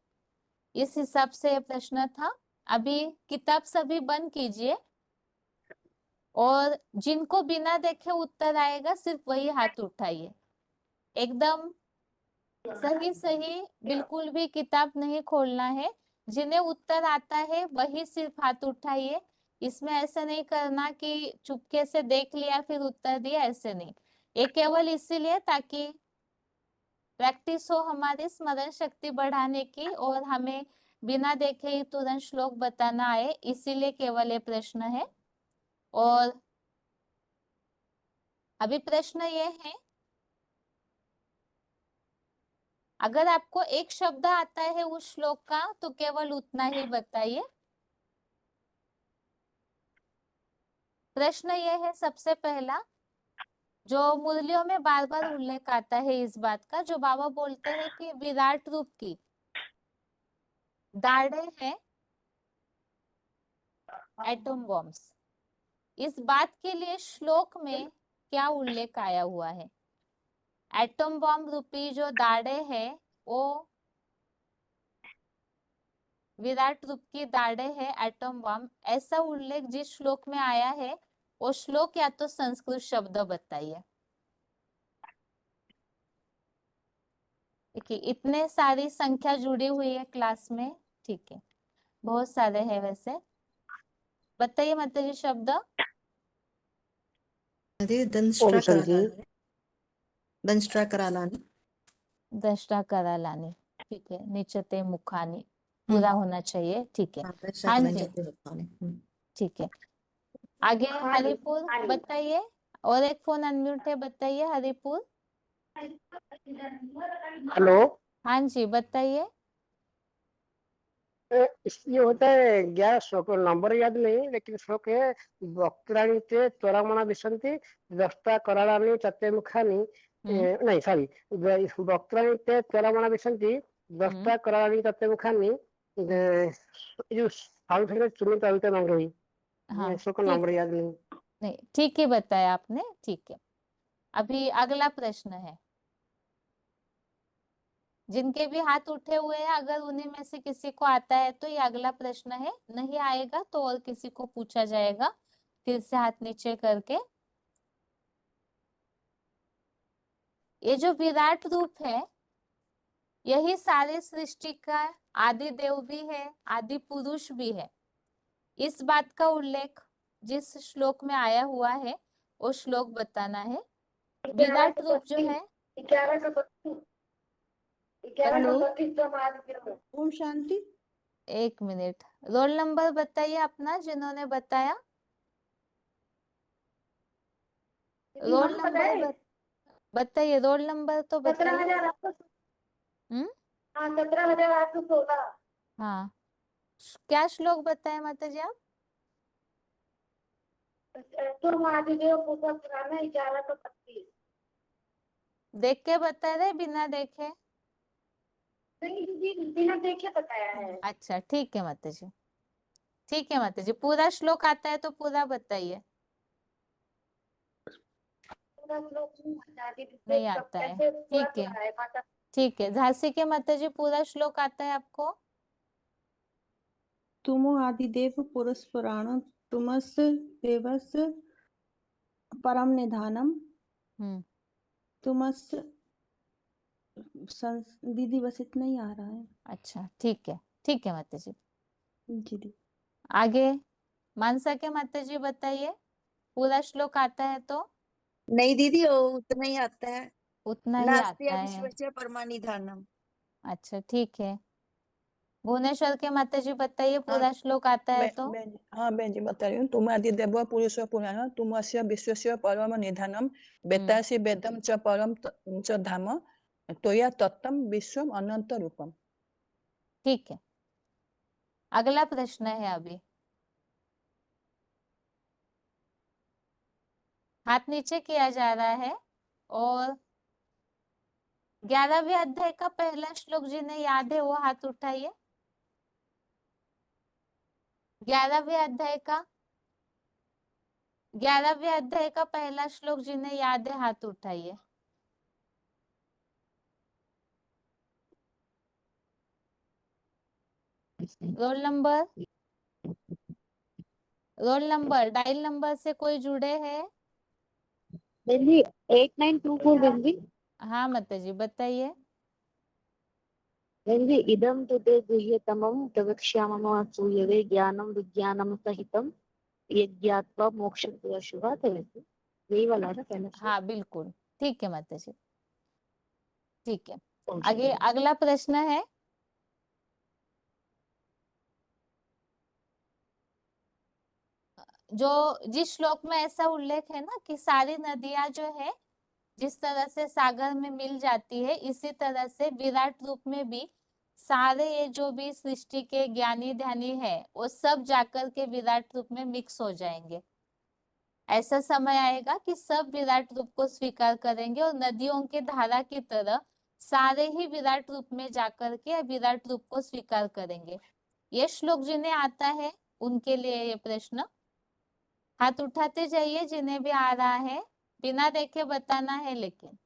A: इस हिसाब से ये प्रश्न था। अभी किताब सभी बंद कीजिए और जिनको बिना देखे उत्तर आएगा सिर्फ वही हाथ उठाइए, एकदम सही सही, बिल्कुल भी किताब नहीं खोलना है। जिन्हें उत्तर आता है वही सिर्फ हाथ उठाइए, इसमें ऐसा नहीं करना कि चुपके से देख लिया फिर उत्तर दिया, ऐसे नहीं। ये केवल इसीलिए ताकि प्रैक्टिस हो हमारी स्मरण शक्ति बढ़ाने की और हमें बिना देखे ही तुरंत श्लोक बताना आए, इसीलिए केवल ये प्रश्न है। और अभी प्रश्न ये है, अगर आपको एक शब्द आता है उस श्लोक का तो केवल उतना ही बताइए। प्रश्न ये है सबसे पहला, जो मुरलियों में बार बार उल्लेख आता है इस बात का, जो बाबा बोलते हैं कि विराट रूप की दाढ़े हैं एटम बॉम्ब्स, इस बात के लिए श्लोक में क्या उल्लेख आया हुआ है? एटम बॉम्ब रूपी जो दाढ़े है वो विराट रूप की दाढ़े है एटम बॉम्ब, ऐसा उल्लेख जिस श्लोक में आया है वो श्लोक या तो संस्कृत शब्द बताइए। देखिए इतने सारी संख्या जुड़ी हुई है क्लास में, ठीक है, बहुत सारे हैं वैसे, बताइए माताजी शब्द।
V: दंष्ट्रा करालानि,
A: दंष्ट्रा करालानि, ठीक है, निचते मुखानी पूरा होना चाहिए, ठीक है। हाँ जी ठीक है। आगे हरिपुर बताइए, और एक फोन अनम्यूट है, बताइए हरिपुर।
W: हेलो।
A: हाँ जी बताइए।
W: ये होता है 11 श्लोक, नंबर याद नहीं, लेकिन श्लोक है वक्त्राणि ते त्वरामणा विशन्ति दष्टा करालानि चते मुखानि, नहीं सॉरी, वक्त्राणि ते त्वरामणा विशन्ति दष्टा करालानि चते मुखानि, जो साउंड फिगर चुनी तो मांग रही,
A: हाँ
W: श्लोक का नंबर याद
A: नहीं, ठीक है बताया आपने, ठीक है। अभी अगला प्रश्न है, जिनके भी हाथ उठे हुए हैं अगर उन्हीं में से किसी को आता है तो ये अगला प्रश्न है, नहीं आएगा तो और किसी को पूछा जाएगा, फिर से हाथ नीचे करके। ये जो विराट रूप है यही सारे सृष्टि का आदि देव भी है, आदि पुरुष भी है। इस बात का उल्लेख जिस श्लोक में आया हुआ है वो श्लोक बताना है। विराट रूप जो है,
G: ओम शांति।
A: एक मिनट, रोल नंबर बताइए अपना जिन्होंने बताया। रोल नंबर बताइए, रोल नंबर तो बताइए।
D: 17,816।
A: हाँ, क्या श्लोक बताए माता जी आप? देख के बता रहे बिना देखे?
D: बिना देखे बताया है।
A: अच्छा ठीक है माता जी, ठीक है माता जी, पूरा श्लोक आता है तो पूरा बताइए। नहीं आता है, ठीक है ठीक है। झांसी के माता जी पूरा श्लोक आता है आपको?
G: तुमो आदिदेव पुरस्पुराण तुमस देवस परम निधानम तुमस
J: दीदी बस इतना ही आ रहा है।
A: अच्छा ठीक है माता जी।
J: जी दी।
A: आगे मानसा के माता जी बताइए, पूरा श्लोक आता है तो?
N: नहीं दीदी, वो उतना ही आता है।
A: उतना ही
N: नास्ति
A: आता है।
N: विश्वस्य परमानिधानम।
A: अच्छा ठीक है। भुवनेश्वर के माता जी बताइए, पूरा श्लोक आता है तो?
P: हाँ बहन जी बता रही हूँ। तुम आदिदेव पुरुष पुराण तुम अस्य विश्वस्य परम निधानम वेतासि वेदम च परम च धाम त्वया तत्तम विश्वम अनंत रूपम।
A: ठीक है। अगला प्रश्न है अभी, हाथ नीचे किया जा रहा है और 11वें अध्याय का पहला श्लोक जिन्हें याद है वो हाथ उठाइए। 11वें अध्याय का पहला श्लोक जिन्हें याद है हाथ उठाइए। रोल नंबर डायल नंबर से कोई जुड़े हैं?
D: 8924 बेंजी।
A: हाँ माता जी बताइए।
D: बेंजी इदं तु ते गुह्यतमं प्रवक्ष्यामः सूयवे ज्ञानं विज्ञानं सहितं यज्ञात्वा मोक्षं शुभा। यही वाला है ना पहला श्लोक?
A: हाँ बिल्कुल ठीक है माता जी। ठीक है, आगे अगला प्रश्न है, जो जिस श्लोक में ऐसा उल्लेख है ना कि सारी नदियां जो है जिस तरह से सागर में मिल जाती है, इसी तरह से विराट रूप में भी सारे ये जो भी सृष्टि के ज्ञानी ध्यानी है वो सब जाकर के विराट रूप में मिक्स हो जाएंगे। ऐसा समय आएगा कि सब विराट रूप को स्वीकार करेंगे और नदियों के धारा की तरह सारे ही विराट रूप में जाकर के विराट रूप को स्वीकार करेंगे। ये श्लोक जिन्हें आता है उनके लिए ये प्रश्न, हाथ उठाते जाइए जिन्हें भी आ रहा है, बिना देखे बताना है। लेकिन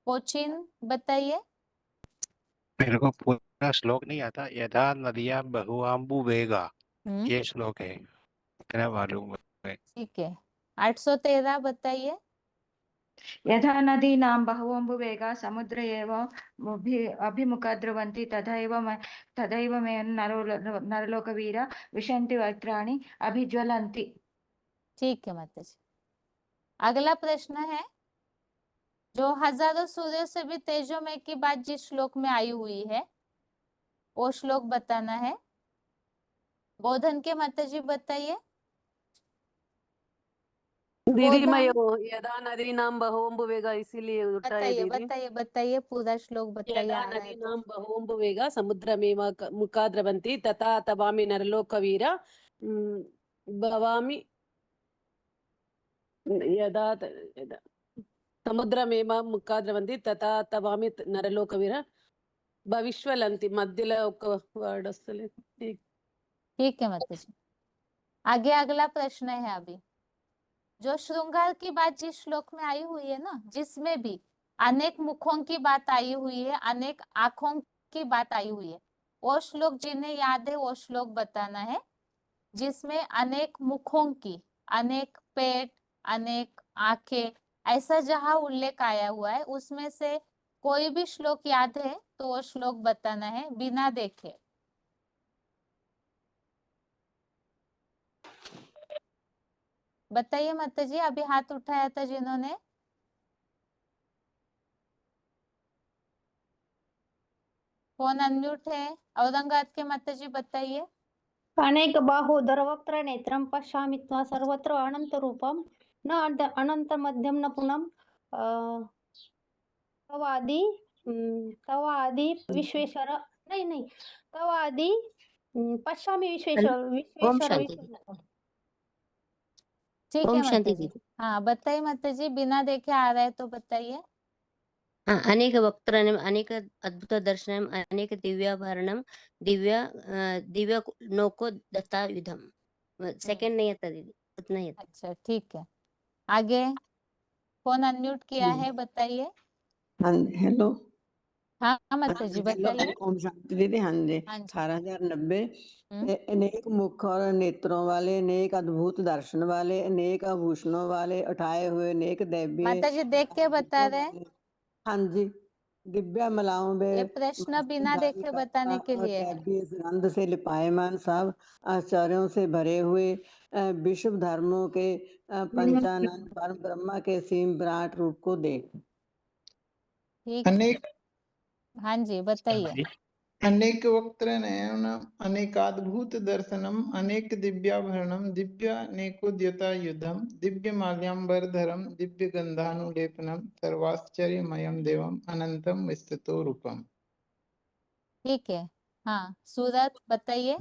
A: कोचिन बताइए।
U: मेरे को पूरा श्लोक नहीं आता। यथा नदियां बहुआंबु वेगा, ये श्लोक है, इतना मालूम है।
A: ठीक है, 813 बताइए।
R: यथा नदीनां बहुवम्बुवेगा समुद्र एव अभिमुखा द्रवन्ति तथैव मे नरलोकवीरा विशन्ति वक्त्राणि अभिज्वलन्ति।
A: ठीक है माता जी। अगला प्रश्न है, जो हजारों सूर्यों से भी तेजोमय की बात जिस श्लोक में आई हुई है वो श्लोक बताना है। बोधन के माता जी बताइए।
Q: दीदी मैं यदा नदीनां बहुवम्बुवेगा इसीलिए उठाया दीदी।
A: बताइए पूरा श्लोक बताइए।
Q: यदा नदीनां बहुवम्बुवेगा समुद्रमेव मुखा द्रवन्ति तथा तवामि नरलोकवीरा भवामि यदा समुद्रमेव मुखा द्रवन्ति तथा तवामि नरलोकवीरा भविष्वलन्ति। मध्यలో ఒక వర్డ్ వస్తలేదు।
A: ठीक है माता जी। आगे अगला प्रश्न है अभी, जो श्रृंगार की बात जिस श्लोक में आई हुई है ना, जिसमें भी अनेक मुखों की बात आई हुई है, अनेक आंखों की बात आई हुई है, वो श्लोक जिन्हें याद है वो श्लोक बताना है। जिसमें अनेक मुखों की, अनेक पेट, अनेक आंखें, ऐसा जहां उल्लेख आया हुआ है उसमें से कोई भी श्लोक याद है तो वो श्लोक बताना है बिना देखे। बताइए माता जी, अभी हाथ उठाया था जिन्होंने। फोन अनम्यूट है। औरंगाबाद के माता जी बताइए।
L: अनेक बाहुधर वक्त्र नेत्रम पश्यामि सर्वत्र अनंत रूपम न अनंत मध्यम न पुनम तवादि विश्वेश्वर नहीं तवादि पश्यामि विश्वेश्वर।
A: ठीक
E: ओम
A: है
E: शांति
A: माता जी।
E: दीदी।
A: हाँ बताइए माता जी, बिना देखे आ रहा है तो बताइए।
E: हाँ, अनेक वक्त्राणि अनेक अद्भुत दर्शनम अनेक दिव्याभरणम दिव्य नौको दत्तायुधम। सेकंड नहीं आता दीदी, उतना ही आता।
A: अच्छा ठीक है, आगे फोन अनम्यूट किया है, बताइए।
Y: हेलो
A: हाँ माता जी
B: हेलो
A: बताइए।
B: ओम शांति दीदी। हाँ जी,
A: हाँ जी।
B: 18,090।
A: हम्म।
B: अनेक मुख और नेत्रों वाले, अनेक अद्भुत दर्शन वाले, अनेक आभूषणों वाले, उठाए हुए अनेक दैव्य
A: माता जी देख के बता रहे हैं।
B: वाले। हाँ जी, दिव्या मलाओं
A: ये
B: में
A: प्रश्न बिना
B: धारी
A: देखे
B: कपड़ा
A: बताने के
B: और
A: लिए है।
B: दैवीय सुगंध से लिपायमान, सब आश्चर्यों से भरे हुए विश्व धर्मों के पंचानन परम ब्रह्मा के सीम विराट रूप को देख।
A: ठीक है।
X: अनेक
A: हाँ जी बताइए।
X: अनेक वक्त्र नयनम अनेकाद्भुत दर्शनम अनेक दिव्याभरणम दिव्यानेकोद्यतायुधम दिव्य माल्याम्बरधरम दिव्य गंधानुलेपनम सर्वाश्चर्यमयम देवम अनंतम विस्ततो रूपम।
A: ठीक है। हाँ सूरत बताइए।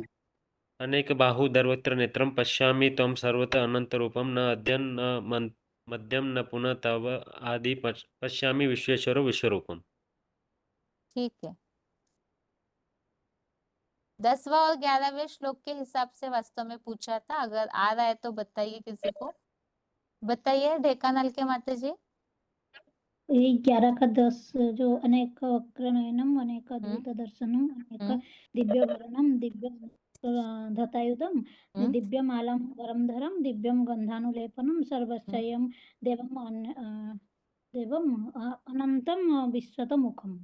C: अनेक बाहु दर्वत्र नेत्रम पश्यामि त्वं सर्वतः अनंत रूपम न अद्यं न मध्यम न पुनः तव आदि पश्यामि विश्वेश्वरो विश्वरूपम।
A: ठीक है। 10वां और 11वें श्लोक के हिसाब से वास्तव में पूछा था, अगर आ रहा है तो बताइए किसी को। बताइए ढेकानल के माता जी।
L: 11 का 10 जो अनेक वक्र नयनम अनेक अद्भुत दर्शनम अनेक दिव्यवर्णम दिव्य धतायुधम दिव्यमालं वरंधरम दिव्यम गंधानुलेपनम सर्वश्चयम देवम अनंतम विश्वतमुखम।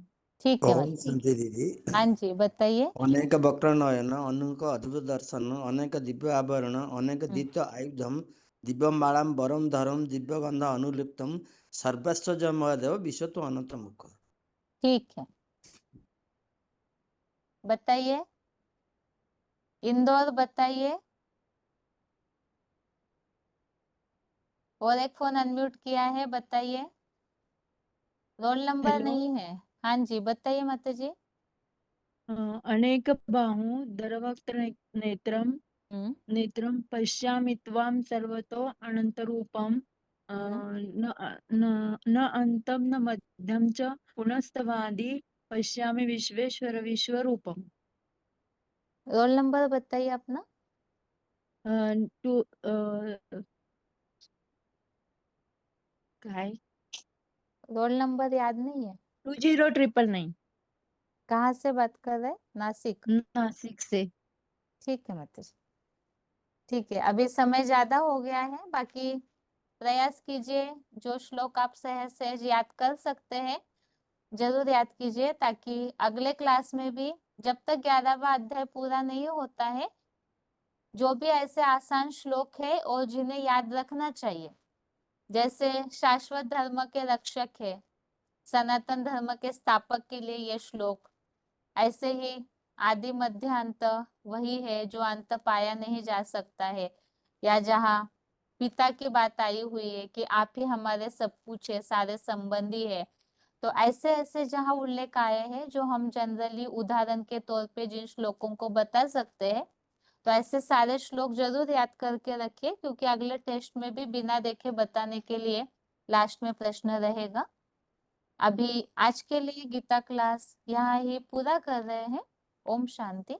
A: ठीक है
K: ओम
A: माता जी।
K: शांति दीदी।
A: हाँ जी बताइए।
K: अनेक वक्र नयन, अनेक अद्भुत दर्शन, अनेक दिव्य आभरण, अनेक दिव्य आयुधम, दिव्यमालां वरम धरम, दिव्य गंध अनुलिप्तम, सर्वश्चर्यमय देव विश्व अनंत मुख।
A: ठीक है बताइए। इंदौर बताइए। और एक फोन अनम्यूट किया है, बताइए। Roll number
J: hello.
A: नहीं है। हाँ जी बताइए माता जी।
J: अनेक बाहु दरवक्त्र नेत्रम नेत्रम पश्यामि त्वां सर्वतो अनन्तरूपं न अन्तं न मध्यं च पुनस्तवादि पश्यामि विश्वेश्वर विश्वरूपम्।
A: रोल नंबर बताइए अपना।
J: टू काय
A: रोल नंबर याद नहीं है।
J: 20,999
A: कहाँ से बात कर रहे हैं? नासिक।
J: नासिक से।
A: ठीक है माता जी। ठीक है, अभी समय ज्यादा हो गया है, बाकी प्रयास कीजिए। जो श्लोक आप सहज सहज याद कर सकते हैं जरूर याद कीजिए, ताकि अगले क्लास में भी जब तक 11वां अध्याय पूरा नहीं होता है, जो भी ऐसे आसान श्लोक है और जिन्हें याद रखना चाहिए, जैसे शाश्वत धर्म के रक्षक है, सनातन धर्म के स्थापक के लिए ये श्लोक, ऐसे ही आदि मध्य अंत वही है जो अंत पाया नहीं जा सकता है, या जहाँ पिता की बात आई हुई है कि आप ही हमारे सब कुछ है, सारे संबंधी है। तो ऐसे ऐसे जहाँ उल्लेख आए हैं जो हम जनरली उदाहरण के तौर पे जिन श्लोकों को बता सकते हैं, तो ऐसे सारे श्लोक जरूर याद करके रखिए, क्योंकि अगले टेस्ट में भी बिना देखे बताने के लिए लास्ट में प्रश्न रहेगा। अभी आज के लिए गीता क्लास यहाँ ही पूरा कर रहे हैं। ओम शांति।